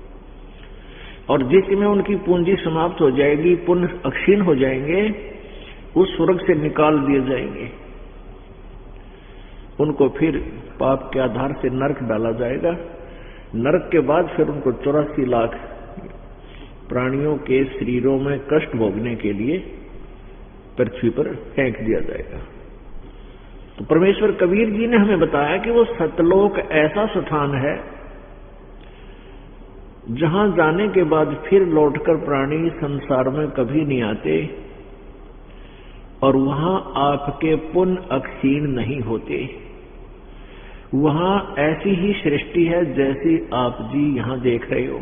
और जिसमें उनकी पूंजी समाप्त हो जाएगी, पुण्य अक्षीण हो जाएंगे, उस स्वर्ग से निकाल दिए जाएंगे। उनको फिर पाप के आधार से नरक डाला जाएगा। नरक के बाद फिर उनको 84 लाख प्राणियों के शरीरों में कष्ट भोगने के लिए पृथ्वी पर फेंक दिया जाएगा। तो परमेश्वर कबीर जी ने हमें बताया कि वो सतलोक ऐसा स्थान है जहां जाने के बाद फिर लौटकर प्राणी संसार में कभी नहीं आते और वहां आपके पुण्य अक्षीण नहीं होते। वहां ऐसी ही सृष्टि है जैसी आप जी यहां देख रहे हो।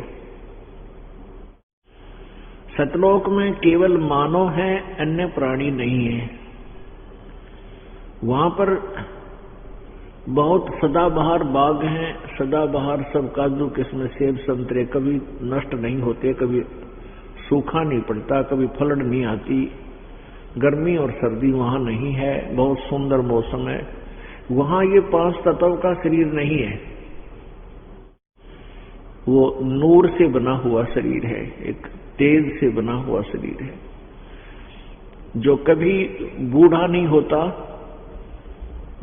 सतलोक में केवल मानव है, अन्य प्राणी नहीं है। वहां पर बहुत सदाबहार बाग हैं, सदाबहार सब काजू किस्म, सेब, संतरे कभी नष्ट नहीं होते, कभी सूखा नहीं पड़ता, कभी फलड़ नहीं आती। गर्मी और सर्दी वहां नहीं है, बहुत सुंदर मौसम है। वहां ये 5 तत्व का शरीर नहीं है, वो नूर से बना हुआ शरीर है, एक तेज से बना हुआ शरीर है, जो कभी बूढ़ा नहीं होता,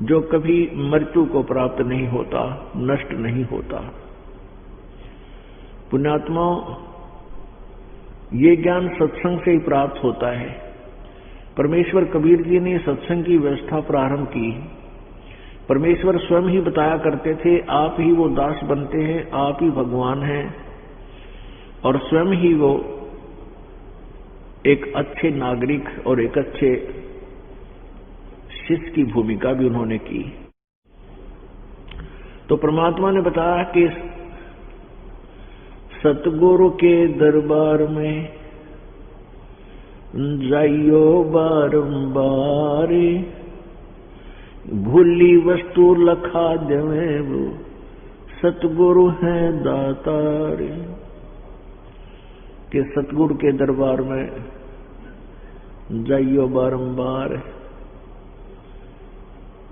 जो कभी मृत्यु को प्राप्त नहीं होता, नष्ट नहीं होता। पुण्यात्माओं, ये ज्ञान सत्संग से ही प्राप्त होता है। परमेश्वर कबीर जी ने सत्संग की व्यवस्था प्रारंभ की। परमेश्वर स्वयं ही बताया करते थे, आप ही वो दास बनते हैं, आप ही भगवान हैं, और स्वयं ही वो एक अच्छे नागरिक और एक अच्छे शिष्य की भूमिका भी उन्होंने की। तो परमात्मा ने बताया कि सतगुरु के दरबार में जाइयो बारंबार, भूली वस्तु लखा देवे वो सतगुरु है दातार। कि सतगुरु के दरबार में जाइयो बारंबार,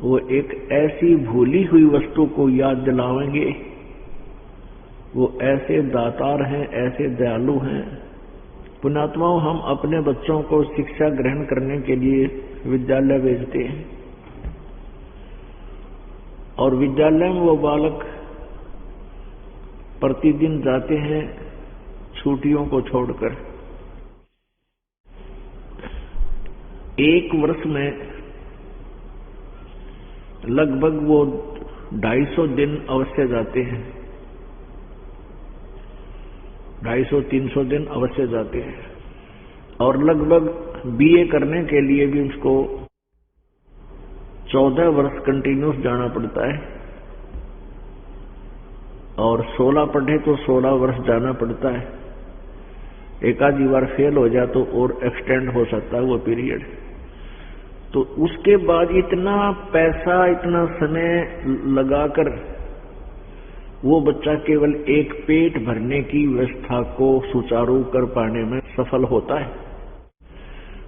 वो एक ऐसी भूली हुई वस्तु को याद दिलावेंगे। वो ऐसे दातार हैं, ऐसे दयालु हैं। पुण्यात्माओं, हम अपने बच्चों को शिक्षा ग्रहण करने के लिए विद्यालय भेजते हैं और विद्यालय में वो बालक प्रतिदिन जाते हैं छुट्टियों को छोड़कर। 1 वर्ष में लगभग वो 250 दिन अवश्य जाते हैं, 250-300 दिन अवश्य जाते हैं। और लगभग बीए करने के लिए भी उसको 14 वर्ष कंटिन्यूस जाना पड़ता है और 16 पढ़े तो 16 वर्ष जाना पड़ता है। एक आधी बार फेल हो जाए तो और एक्सटेंड हो सकता है वो पीरियड। तो उसके बाद इतना पैसा, इतना समय लगाकर वो बच्चा केवल एक पेट भरने की व्यवस्था को सुचारू कर पाने में सफल होता है।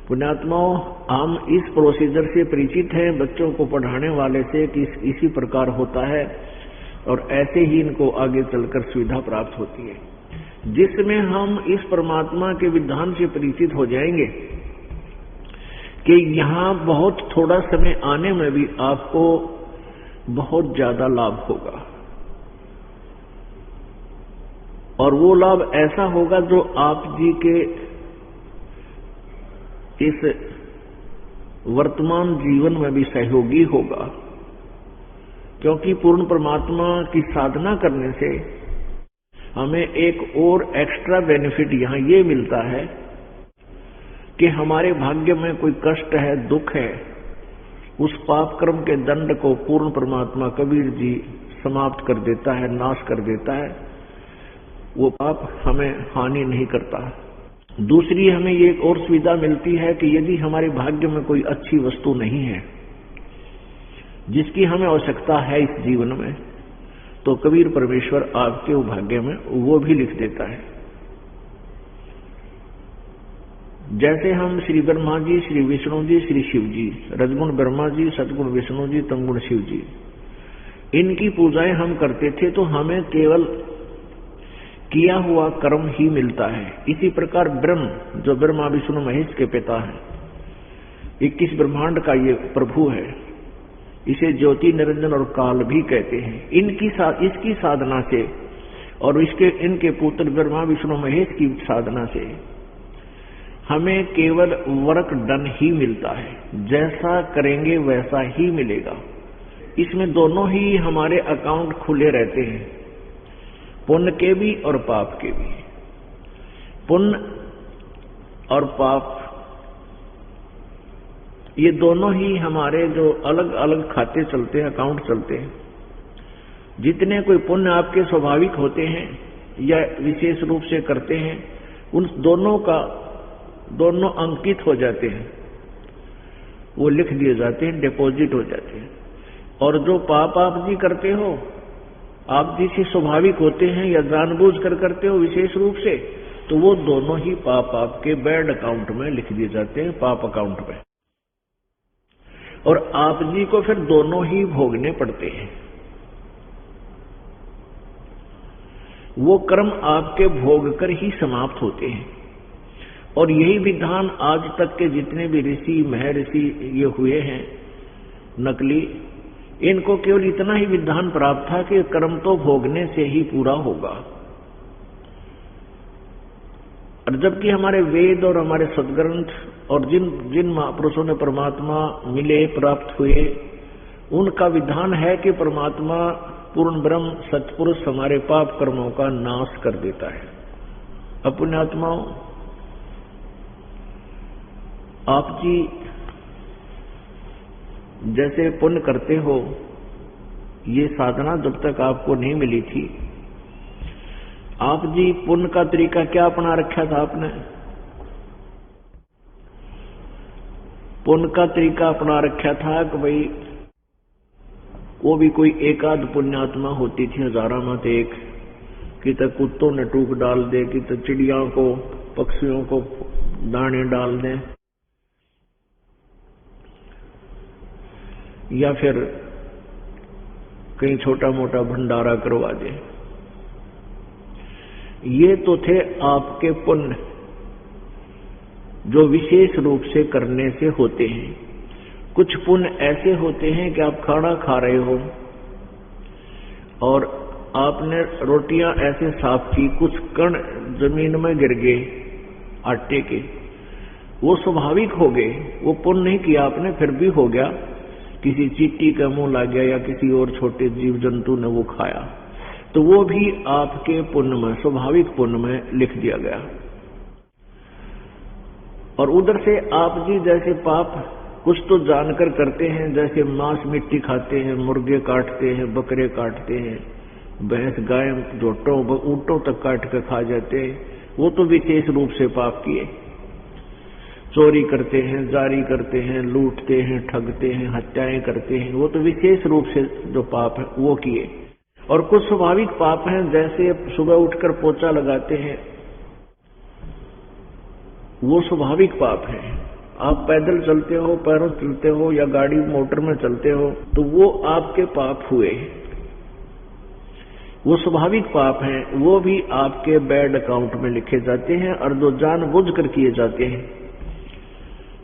पुण्यात्माओं, हम इस प्रोसीजर से परिचित हैं बच्चों को पढ़ाने वाले से कि इसी प्रकार होता है और ऐसे ही इनको आगे चलकर सुविधा प्राप्त होती है। जिसमें हम इस परमात्मा के विधान से परिचित हो जाएंगे कि यहाँ बहुत थोड़ा समय आने में भी आपको बहुत ज्यादा लाभ होगा, और वो लाभ ऐसा होगा जो आप जी के इस वर्तमान जीवन में भी सहयोगी होगा। क्योंकि पूर्ण परमात्मा की साधना करने से हमें एक और एक्स्ट्रा बेनिफिट यहाँ ये मिलता है कि हमारे भाग्य में कोई कष्ट है, दुख है, उस पाप कर्म के दंड को पूर्ण परमात्मा कबीर जी समाप्त कर देता है, नाश कर देता है। वो पाप हमें हानि नहीं करता। दूसरी हमें ये एक और सुविधा मिलती है कि यदि हमारे भाग्य में कोई अच्छी वस्तु नहीं है जिसकी हमें आवश्यकता है इस जीवन में, तो कबीर परमेश्वर आपके भाग्य में वो भी लिख देता है। जैसे हम श्री ब्रह्मा जी, श्री विष्णु जी, श्री शिव जी, रजगुण ब्रह्मा जी, सतगुण विष्णु जी, तमगुण शिव जी, इनकी पूजाएं हम करते थे तो हमें केवल किया हुआ कर्म ही मिलता है। इसी प्रकार ब्रह्म, जो ब्रह्मा विष्णु महेश के पिता है, 21 ब्रह्मांड का ये प्रभु है, इसे ज्योति निरंजन और काल भी कहते हैं। इसकी साधना से और इनके पुत्र ब्रह्मा विष्णु महेश की साधना से हमें केवल वर्क डन ही मिलता है। जैसा करेंगे वैसा ही मिलेगा। इसमें दोनों ही हमारे अकाउंट खुले रहते हैं, पुण्य के भी और पाप के भी। पुण्य और पाप ये दोनों ही हमारे जो अलग अलग खाते चलते हैं, अकाउंट चलते हैं। जितने कोई पुण्य आपके स्वाभाविक होते हैं या विशेष रूप से करते हैं, उन दोनों अंकित हो जाते हैं, वो लिख दिए जाते हैं, डिपॉजिट हो जाते हैं। और जो पाप आप जी करते हो, आप जी से स्वाभाविक होते हैं या जानबूझ कर करते हो विशेष रूप से, तो वो दोनों ही पाप आपके बैड अकाउंट में लिख दिए जाते हैं, पाप अकाउंट में। और आप जी को फिर दोनों ही भोगने पड़ते हैं। वो कर्म आपके भोग कर ही समाप्त होते हैं। और यही विधान आज तक के जितने भी ऋषि महर्षि ये हुए हैं नकली, इनको केवल इतना ही विधान प्राप्त था कि कर्म तो भोगने से ही पूरा होगा। और जबकि हमारे वेद और हमारे सदग्रंथ और जिन महापुरुषों ने परमात्मा मिले, प्राप्त हुए, उनका विधान है कि परमात्मा पूर्ण ब्रह्म सत्पुरुष हमारे पाप कर्मों का नाश कर देता है। पुण्यात्माओं, आप जी जैसे पुण्य करते हो, ये साधना जब तक आपको नहीं मिली थी, आप जी पुण्य का तरीका क्या अपना रखा था आपने? पुण्य का तरीका अपना रखा था कि भाई वो भी कोई एकाध पुण्यात्मा होती थी, हजारा मत एक, कि तो कुत्तों ने टूक डाल दे, कि तो चिड़ियों को, पक्षियों को दाने डाल दें, या फिर कहीं छोटा मोटा भंडारा करवा दे। ये तो थे आपके पुण्य जो विशेष रूप से करने से होते हैं। कुछ पुण्य ऐसे होते हैं कि आप खाना खा रहे हो और आपने रोटियां ऐसे साफ की, कुछ कण जमीन में गिर गए आटे के, वो स्वाभाविक हो गए, वो पुण्य नहीं किया आपने, फिर भी हो गया। किसी चींटी का मुंह लग गया या किसी और छोटे जीव जंतु ने वो खाया, तो वो भी आपके पुण्य में, स्वाभाविक पुण्य में लिख दिया गया। और उधर से आप जी जैसे पाप कुछ तो जानकर करते हैं, जैसे मांस मिट्टी खाते हैं, मुर्गे काटते हैं, बकरे काटते हैं, भैंस गाय झोटों ऊंटों तक काट कर खा जाते हैं, वो तो विशेष रूप से पाप किए। चोरी करते हैं, जारी करते हैं, लूटते हैं, ठगते हैं, हत्याएं करते हैं, वो तो विशेष रूप से जो पाप है वो किए। और कुछ स्वाभाविक पाप हैं, जैसे सुबह उठकर पोछा लगाते हैं, वो स्वाभाविक पाप है। आप पैदल चलते हो, पैरों चलते हो या गाड़ी मोटर में चलते हो, तो वो आपके पाप हुए, वो स्वाभाविक पाप हैं। वो भी आपके बैड अकाउंट में लिखे जाते हैं। और जो जानबूझकर किए जाते हैं,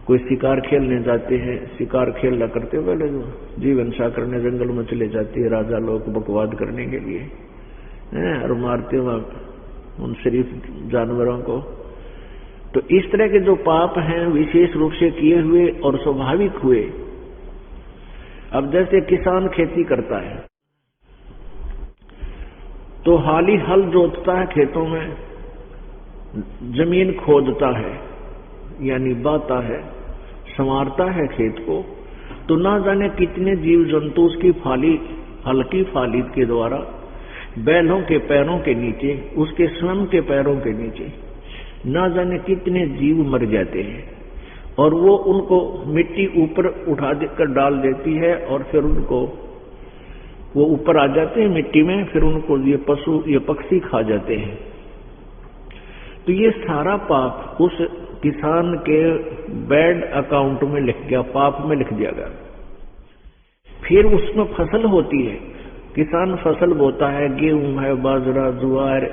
कोई शिकार खेलने जाते हैं, शिकार खेलना करते हो पहले जो जीवन सा करने जंगल में चले जाते हैं राजा लोग बकवाद करने के लिए, और मारते हो उन शरीफ जानवरों को। तो इस तरह के जो पाप हैं विशेष रूप से किए हुए और स्वाभाविक हुए। अब जैसे किसान खेती करता है तो हाली हल जोतता है, खेतों में जमीन खोदता है यानी बाता है, संवारता है खेत को, तो ना जाने कितने जीव जंतु उसकी हल्की फाली के द्वारा बैलों के पैरों के नीचे, उसके स्वयं के पैरों के नीचे ना जाने कितने जीव मर जाते हैं। और वो उनको मिट्टी ऊपर उठा कर डाल देती है और फिर उनको वो ऊपर आ जाते हैं मिट्टी में, फिर उनको ये पशु ये पक्षी खा जाते हैं। तो ये सारा पाप उस किसान के बैड अकाउंट में लिख गया, पाप में लिख दिया गया। फिर उसमें फसल होती है, किसान फसल बोता है, गेहूं है, बाजरा, ज्वार,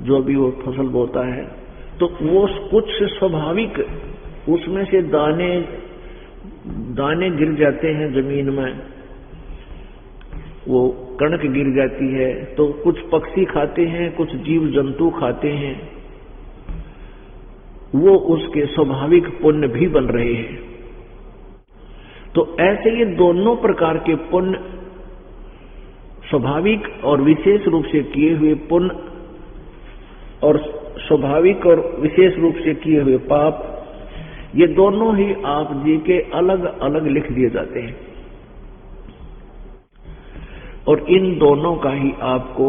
जो भी वो फसल बोता है, तो वो कुछ स्वाभाविक उसमें से दाने गिर जाते हैं जमीन में, वो कणक गिर जाती है, तो कुछ पक्षी खाते हैं, कुछ जीव जंतु खाते हैं, वो उसके स्वाभाविक पुण्य भी बन रहे हैं। तो ऐसे ये दोनों प्रकार के पुण्य, स्वाभाविक और विशेष रूप से किए हुए पुण्य और स्वाभाविक और विशेष रूप से किए हुए पाप, ये दोनों ही आप जी के अलग अलग लिख दिए जाते हैं। और इन दोनों का ही आपको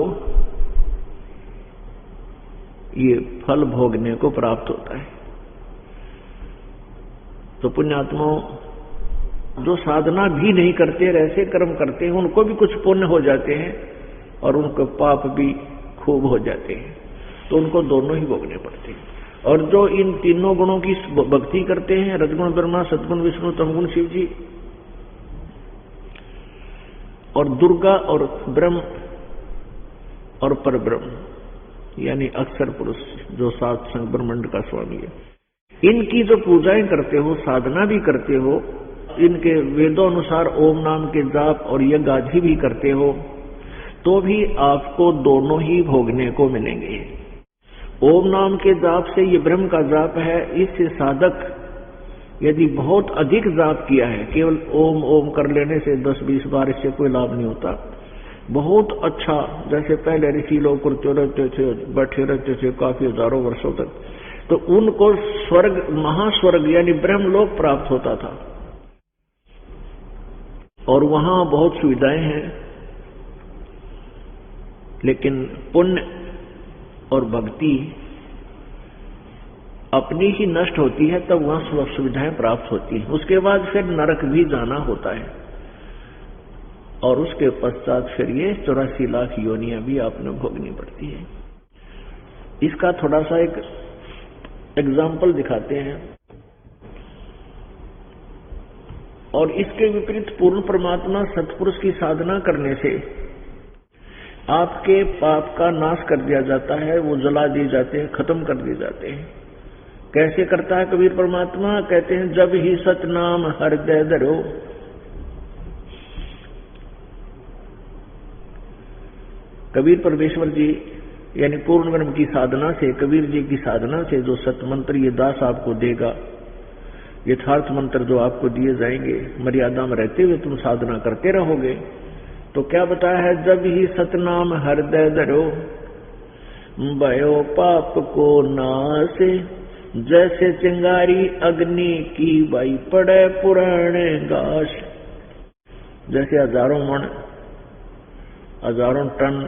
ये फल भोगने को प्राप्त होता है। तो पुण्यात्माओं, जो साधना भी नहीं करते, ऐसे कर्म करते हैं, उनको भी कुछ पुण्य हो जाते हैं और उनको पाप भी खूब हो जाते हैं। तो उनको दोनों ही भोगने पड़ते हैं। और जो इन तीनों गुणों की भक्ति करते हैं, रजगुण ब्रह्मा, सद्गुण विष्णु, तमगुण शिव जी, और दुर्गा और ब्रह्म और परब्रह्म यानी अक्षर पुरुष जो सात संग ब्रह्मांड का स्वामी है, इनकी जो पूजाएं करते हो, साधना भी करते हो, इनके वेदों अनुसार ओम नाम के जाप और यज्ञ आदि भी करते हो, तो भी आपको दोनों ही भोगने को मिलेंगे। ओम नाम के जाप से, ये ब्रह्म का जाप है, इससे साधक यदि बहुत अधिक जाप किया है, केवल ओम ओम कर लेने से 10-20 बार इससे कोई लाभ नहीं होता। बहुत अच्छा, जैसे पहले ऋषि लोग करते रहते थे, बैठे रहते थे काफी हजारों वर्षों तक, तो उनको स्वर्ग, महास्वर्ग यानी ब्रह्मलोक प्राप्त होता था। और वहां बहुत सुविधाएं हैं, लेकिन पुण्य और भक्ति अपनी ही नष्ट होती है, तब वहां सुविधाएं प्राप्त होती हैं। उसके बाद फिर नरक भी जाना होता है, और उसके पश्चात फिर ये 84 लाख योनियां भी आपने भोगनी पड़ती है। इसका थोड़ा सा एक एग्जाम्पल दिखाते हैं। और इसके विपरीत पूर्ण परमात्मा सत्पुरुष की साधना करने से आपके पाप का नाश कर दिया जाता है, वो जला दिए जाते हैं, खत्म कर दिए जाते हैं। कैसे करता है कबीर परमात्मा? कहते हैं, जब ही सतनाम हृदय धरो, कबीर परमेश्वर जी यानी पूर्ण ब्रह्म की साधना से, कबीर जी की साधना से जो सतमंत्र ये दास आपको देगा, यथार्थ मंत्र जो आपको दिए जाएंगे, मर्यादा में रहते हुए तुम साधना करते रहोगे, तो क्या बताया है? जब ही सतनाम हृदय धरो, भयो पाप को नाश, जैसे चिंगारी अग्नि की बाई पड़े पुराने घास। जैसे हजारों मन, हजारों टन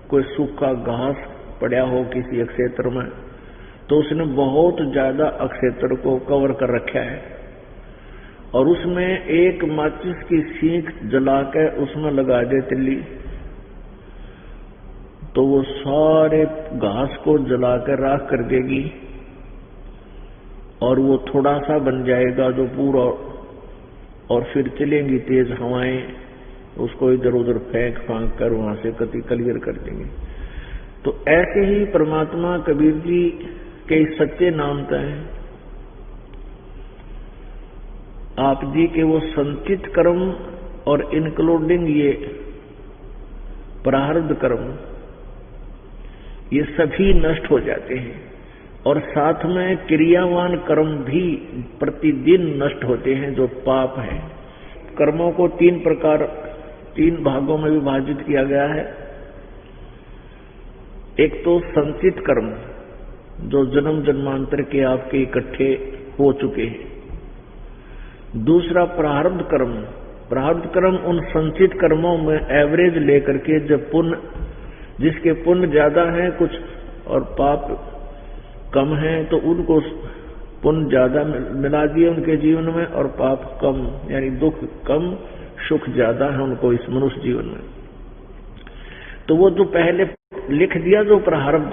कोई सूखा घास पड़ा हो किसी एक क्षेत्र में, तो उसने बहुत ज्यादा क्षेत्र को कवर कर रखा है और उसमें एक माचिस की सीख जला के उसमें लगा दे तिल्ली, तो वो सारे घास को जला कर राख कर देगी और वो थोड़ा सा बन जाएगा जो पूरा, और फिर चलेंगी तेज हवाएं, उसको इधर उधर फेंक फांक कर वहां से कति क्लियर कर देंगे। तो ऐसे ही परमात्मा कबीर जी के सच्चे नाम हैं आप जी के वो संचित कर्म और इंक्लूडिंग ये प्रारब्ध कर्म, ये सभी नष्ट हो जाते हैं और साथ में क्रियावान कर्म भी प्रतिदिन नष्ट होते हैं जो पाप है। कर्मों को तीन भागों में विभाजित किया गया है। एक तो संचित कर्म जो जन्म जन्मांतर के आपके इकट्ठे हो चुके हैं, दूसरा प्रारब्ध कर्म। प्रारब्ध कर्म उन संचित कर्मों में एवरेज लेकर के जब पुण्य, जिसके पुण्य ज्यादा है कुछ और पाप कम है तो उनको पुण्य ज्यादा मिला दिए उनके जीवन में, और पाप कम यानी दुख कम सुख ज्यादा है उनको इस मनुष्य जीवन में। तो वो जो पहले लिख दिया जो प्रारब्ध,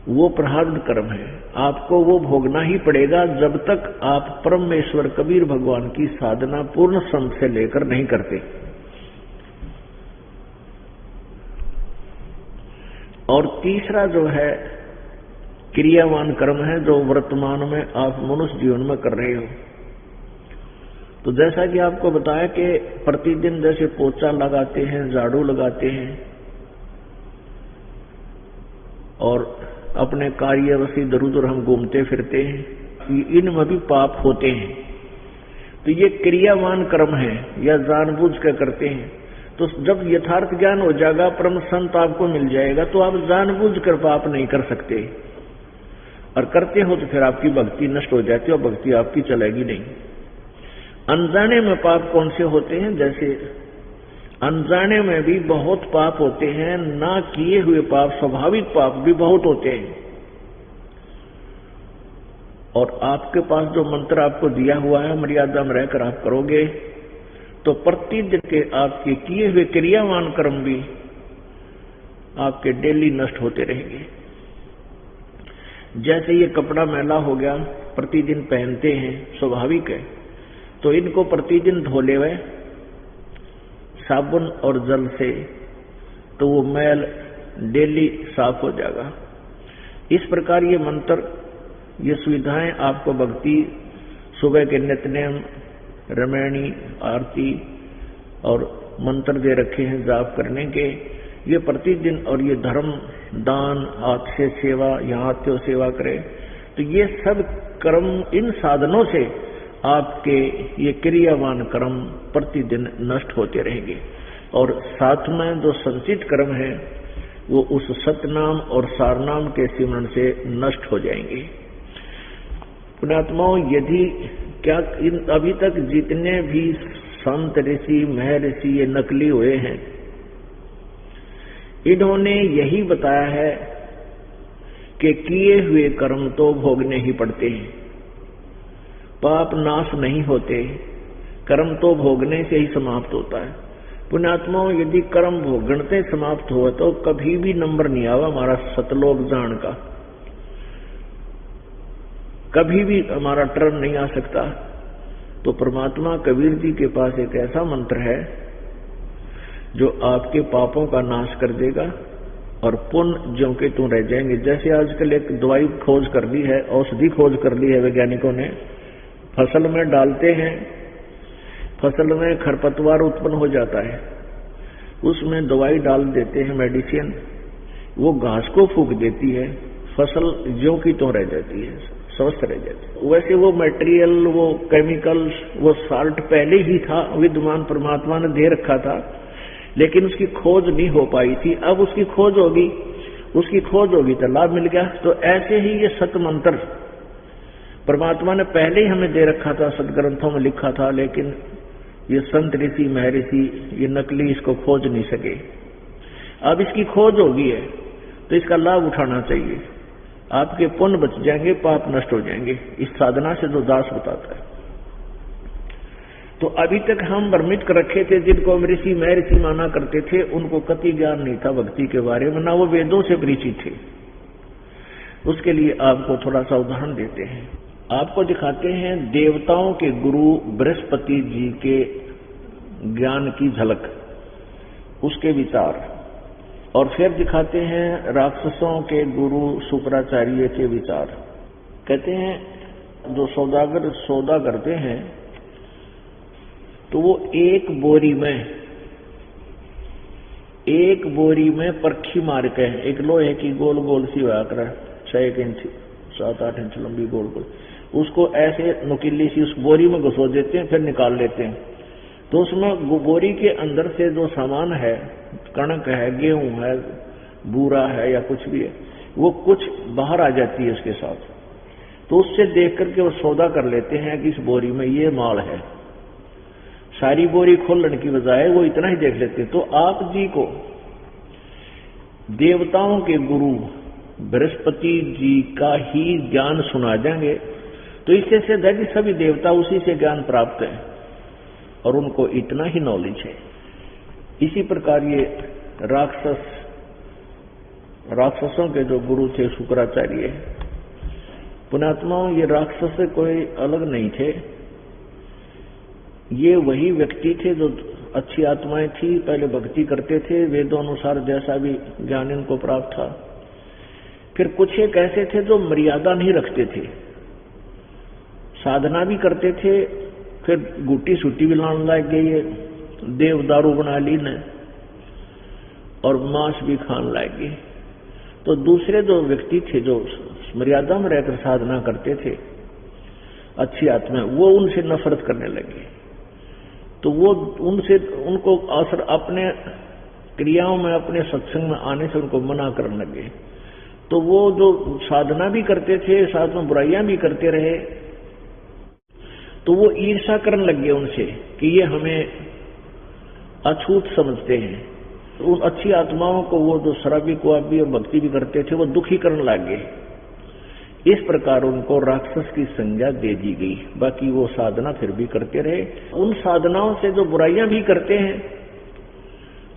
वो प्रारब्ध कर्म है, आपको वो भोगना ही पड़ेगा जब तक आप परमेश्वर कबीर भगवान की साधना पूर्ण सम से लेकर नहीं करते। और तीसरा जो है क्रियावान कर्म है जो वर्तमान में आप मनुष्य जीवन में कर रहे हो। तो जैसा कि आपको बताया कि प्रतिदिन जैसे पोछा लगाते हैं, झाड़ू लगाते हैं और अपने कार्यवश इधर उधर हम घूमते फिरते हैं, इनमें भी पाप होते हैं। तो ये क्रियावान कर्म है या जानबूझ कर करते हैं। तो जब यथार्थ ज्ञान हो जाएगा, परम संत आपको मिल जाएगा, तो आप जानबूझ कर पाप नहीं कर सकते, और करते हो तो फिर आपकी भक्ति नष्ट हो जाती है और भक्ति आपकी चलेगी नहीं। अनजाने में पाप कौन से होते हैं? जैसे अनजाने में भी बहुत पाप होते हैं, ना किए हुए पाप, स्वाभाविक पाप भी बहुत होते हैं। और आपके पास जो मंत्र आपको दिया हुआ है, मर्यादा में रहकर आप करोगे तो प्रतिदिन के आपके किए हुए क्रियावान कर्म भी आपके डेली नष्ट होते रहेंगे। जैसे ये कपड़ा मैला हो गया, प्रतिदिन पहनते हैं, स्वाभाविक है, तो इनको प्रतिदिन धो लेवे साबुन और जल से, तो वो मैल डेली साफ हो जाएगा। इस प्रकार ये मंत्र, ये सुविधाएं आपको भक्ति, सुबह के नित्यनेम, रामायणी आरती और मंत्र दे रखे हैं जाप करने के, ये प्रतिदिन, और ये धर्म, दान, हाथ से सेवा, यहाँ आते सेवा करे, तो ये सब कर्म, इन साधनों से आपके ये क्रियावान कर्म प्रतिदिन नष्ट होते रहेंगे। और साथ में जो संचित कर्म है वो उस सतनाम और सारनाम के सिमरण से नष्ट हो जाएंगे। पुण्यात्माओं, यदि क्या अभी तक जितने भी संत ऋषि महर्षि ये नकली हुए हैं, इन्होंने यही बताया है कि किए हुए कर्म तो भोगने ही पड़ते हैं, पाप नाश नहीं होते, कर्म तो भोगने से ही समाप्त होता है। पुण्यात्माओं, यदि कर्म भोगने समाप्त हो तो कभी भी नंबर नहीं आवा हमारा सतलोक जान का, कभी भी हमारा टर्न नहीं आ सकता। तो परमात्मा कबीर जी के पास एक ऐसा मंत्र है जो आपके पापों का नाश कर देगा और पुण्य ज्यों के त्यों रह जाएंगे। जैसे आजकल एक दवाई खोज कर ली है, औषधि खोज कर ली है वैज्ञानिकों ने, फसल में डालते हैं, फसल में खरपतवार उत्पन्न हो जाता है, उसमें दवाई डाल देते हैं मेडिसिन, वो घास को फूंक देती है, फसल ज्यों की त्यों रह जाती है, स्वस्थ रह जाती है। वैसे वो मटेरियल, वो केमिकल्स, वो साल्ट पहले ही था, विद्यमान परमात्मा ने दे रखा था, लेकिन उसकी खोज नहीं हो पाई थी। अब उसकी खोज होगी, तो लाभ मिल गया। तो ऐसे ही ये सत मंत्र परमात्मा ने पहले ही हमें दे रखा था, सदग्रंथों में लिखा था, लेकिन ये संत ऋषि महर्षि ये नकली इसको खोज नहीं सके। अब इसकी खोज होगी है तो इसका लाभ उठाना चाहिए। आपके पुण्य बच जाएंगे, पाप नष्ट हो जाएंगे, इस साधना से जो दास बताता है। तो अभी तक हम भ्रमित कर रखे थे, जिनको ऋषि महर्षि माना करते थे, उनको कति ज्ञान नहीं था भक्ति के बारे में, ना वो वेदों से परिचित थे। उसके लिए आपको थोड़ा सा उदाहरण देते हैं। आपको दिखाते हैं देवताओं के गुरु बृहस्पति जी के ज्ञान की झलक, उसके विचार, और फिर दिखाते हैं राक्षसों के गुरु शुक्राचार्य के विचार। कहते हैं जो सौदागर सौदा करते हैं तो वो एक बोरी में परखी मार के, एक लोहे की गोल गोल सी हुआ कर 6 इंच 7-8 इंच लंबी गोल गोल, उसको ऐसे नुकीली सी उस बोरी में घुसो देते हैं, फिर निकाल लेते हैं। तो उसमें बोरी के अंदर से जो सामान है, कणक है, गेहूं है, बूरा है या कुछ भी है, वो कुछ बाहर आ जाती है उसके साथ। तो उससे देख करके वो सौदा कर लेते हैं कि इस बोरी में ये माल है। सारी बोरी खोलने की बजाय वो इतना ही देख लेते। तो आप जी को देवताओं के गुरु बृहस्पति जी का ही ज्ञान सुना जाएंगे तो इससे सिद्ध है कि सभी देवता उसी से ज्ञान प्राप्त है और उनको इतना ही नॉलेज है। इसी प्रकार ये राक्षसों के जो गुरु थे शुक्राचार्य, पुण्यात्माओं, ये राक्षस से कोई अलग नहीं थे। ये वही व्यक्ति थे जो अच्छी आत्माएं थी, पहले भक्ति करते थे, वेदों अनुसार जैसा भी ज्ञान इनको प्राप्त था। फिर कुछ एक ऐसे थे जो मर्यादा नहीं रखते थे, साधना भी करते थे, फिर गुटी सूटी भी लाने लग गई, देव दारू बना ली ने, और मांस भी खाने लग गए। तो दूसरे जो व्यक्ति थे जो मर्यादा में रहकर साधना करते थे, अच्छी आत्मा, वो उनसे नफरत करने लगे। तो वो उनको असर अपने क्रियाओं में, अपने सत्संग में आने से उनको मना करने लगे। तो वो जो साधना भी करते थे, साथ में बुराइयां भी करते रहे, तो वो ईर्ष्या करने लगे उनसे कि ये हमें अछूत समझते हैं। उन अच्छी आत्माओं को वो जो शराबी कुआबी और भक्ति भी करते थे, वो दुखी करने लगे। इस प्रकार उनको राक्षस की संज्ञा दे दी गई। बाकी वो साधना फिर भी करते रहे। उन साधनाओं से जो बुराइयां भी करते हैं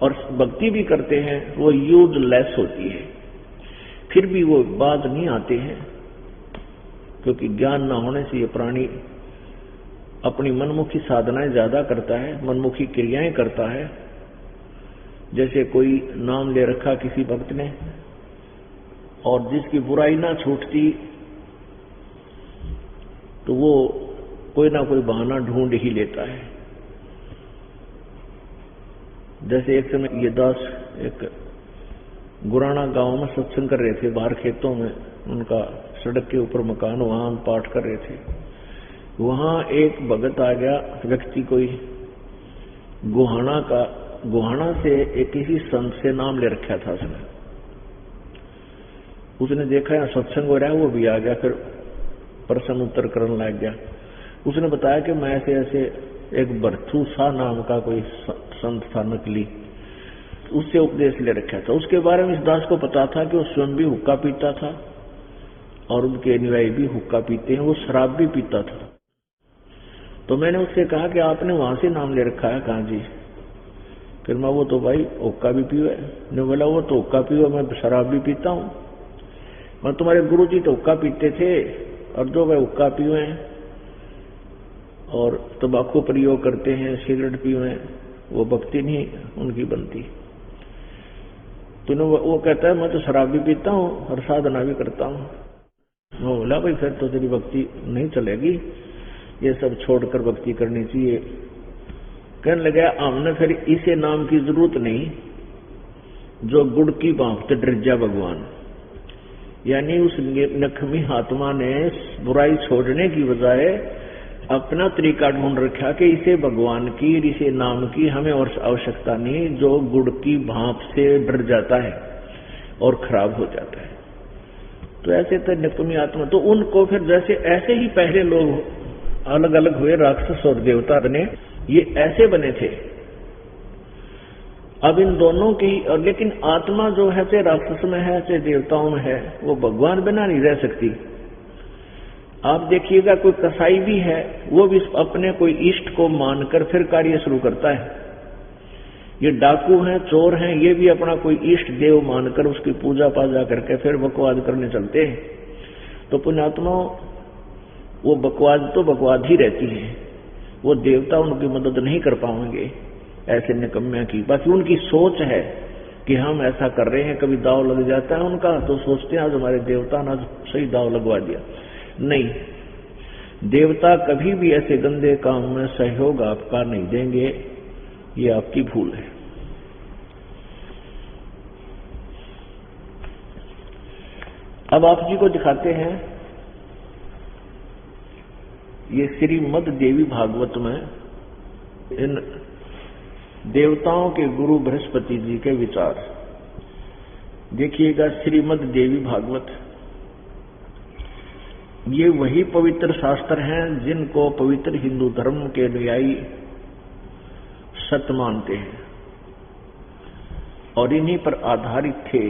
और भक्ति भी करते हैं, वो यूजलेस होती है, फिर भी वो बात नहीं आते हैं, क्योंकि ज्ञान न होने से ये प्राणी अपनी मनमुखी साधनाएं ज्यादा करता है, मनमुखी क्रियाएं करता है। जैसे कोई नाम ले रखा किसी भक्त ने और जिसकी बुराई ना छूटती, तो वो कोई ना कोई बहाना ढूंढ ही लेता है। जैसे एक समय ये दास एक गुराना गांव में सत्संग कर रहे थे, बाहर खेतों में उनका सड़क के ऊपर मकान, वहां पाठ कर रहे थे। वहां एक भगत आ गया, व्यक्ति कोई गोहाना से एक किसी संत से नाम ले रखा था उसने देखा यहाँ सत्संग हो रहा है, वो भी आ गया, फिर प्रश्न उत्तर करने लग गया। उसने बताया कि मैं ऐसे ऐसे एक भरथू सा नाम का कोई संत था नकली, उससे उपदेश ले रखा था। उसके बारे में इस दास को पता था कि वो स्वयं भी हुक्का पीता था और उनके अनुयायी भी हुक्का पीते हैं, वो शराब भी पीता था। तो मैंने उससे कहा कि आपने वहां से नाम ले रखा है? कहा जी। फिर मैं, वो तो भाई हुक्का भी पीवे। ने बोला, वो तो हुक्का पीवे, मैं शराब भी पीता हूं। मैं, तुम्हारे गुरु जी तो हुक्का पीते थे और जो वह हुक्का पीवे और तंबाकू प्रयोग करते हैं, सिगरेट पीवे, वो भक्ति नहीं उनकी बनती। तो वो कहता है मैं तो शराब भी पीता हूं और साधना भी करता हूं। मैं बोला, भाई फिर तो तेरी भक्ति नहीं चलेगी, ये सब छोड़कर भक्ति करनी चाहिए। कहने लगा, हमने फिर इसे नाम की जरूरत नहीं जो गुड़ की भांपते डर भगवान। यानी उस नखमी आत्मा ने बुराई छोड़ने की बजाय अपना तरीका ढूंढ रखा कि इसे भगवान की, इसे नाम की हमें और आवश्यकता नहीं, जो गुड़ की भांप से डर जाता है और खराब हो जाता है। तो ऐसे तो नकमी आत्मा, तो उनको फिर जैसे ऐसे ही पहले लोग अलग अलग हुए, राक्षस और देवता बने, ये ऐसे बने थे। अब इन दोनों की, और लेकिन आत्मा जो है चाहे राक्षस में है चाहे देवताओं में है, वो भगवान बिना नहीं रह सकती। आप देखिएगा कोई कसाई भी है, वो भी अपने कोई इष्ट को मानकर फिर कार्य शुरू करता है। ये डाकू हैं, चोर हैं, ये भी अपना कोई इष्ट देव मानकर उसकी पूजा पाजा करके फिर बकवाद करने चलते हैं। तो पुण्यात्मा वो बकवाद तो बकवाद ही रहती है, वो देवता उनकी मदद नहीं कर पाएंगे ऐसे निकम्मे की। बाकी उनकी सोच है कि हम ऐसा कर रहे हैं, कभी दाव लग जाता है उनका तो सोचते हैं आज हमारे देवता ने सही दाव लगवा दिया। नहीं, देवता कभी भी ऐसे गंदे काम में सहयोग आपका नहीं देंगे, ये आपकी भूल है। अब आप जी को दिखाते हैं, ये श्रीमद् देवी भागवत में इन देवताओं के गुरु बृहस्पति जी के विचार देखिएगा। श्रीमद् देवी भागवत ये वही पवित्र शास्त्र हैं जिनको पवित्र हिंदू धर्म के अनुयायी सत्य मानते हैं और इन्हीं पर आधारित थे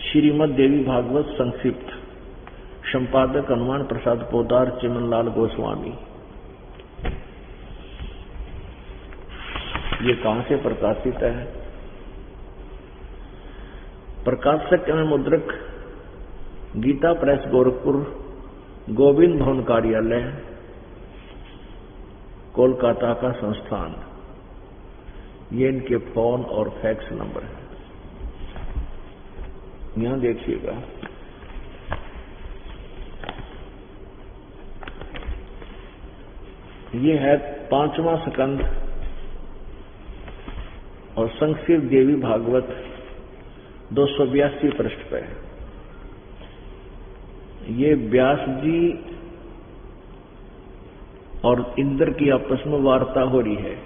श्रीमद् देवी भागवत संक्षिप्त। संपादक हनुमान प्रसाद पोदार, चिमनलाल गोस्वामी। ये कहां से प्रकाशित है? प्रकाशक एवं मुद्रक गीता प्रेस गोरखपुर, गोविंद भवन कार्यालय, कोलकाता का संस्थान। ये इनके फोन और फैक्स नंबर है, यहां देखिएगा। ये है 5वां स्कंद और संक्षिप्त देवी भागवत 282 पृष्ठ पे। ये व्यास जी और इंद्र की आपस में वार्ता हो रही है।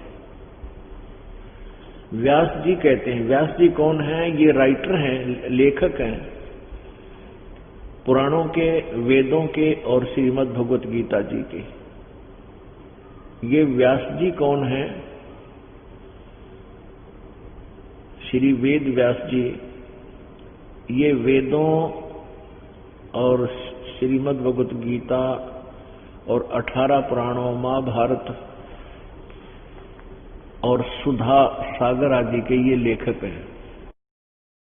व्यास जी कहते हैं, व्यास जी कौन है? ये राइटर हैं, लेखक हैं पुराणों के, वेदों के और श्रीमद् भगवत गीता जी के। ये व्यास जी कौन है? श्री वेद व्यास जी, ये वेदों और श्रीमद् भगवत गीता और 18 पुराणों, महाभारत और सुधा सागर आदि के ये लेखक हैं।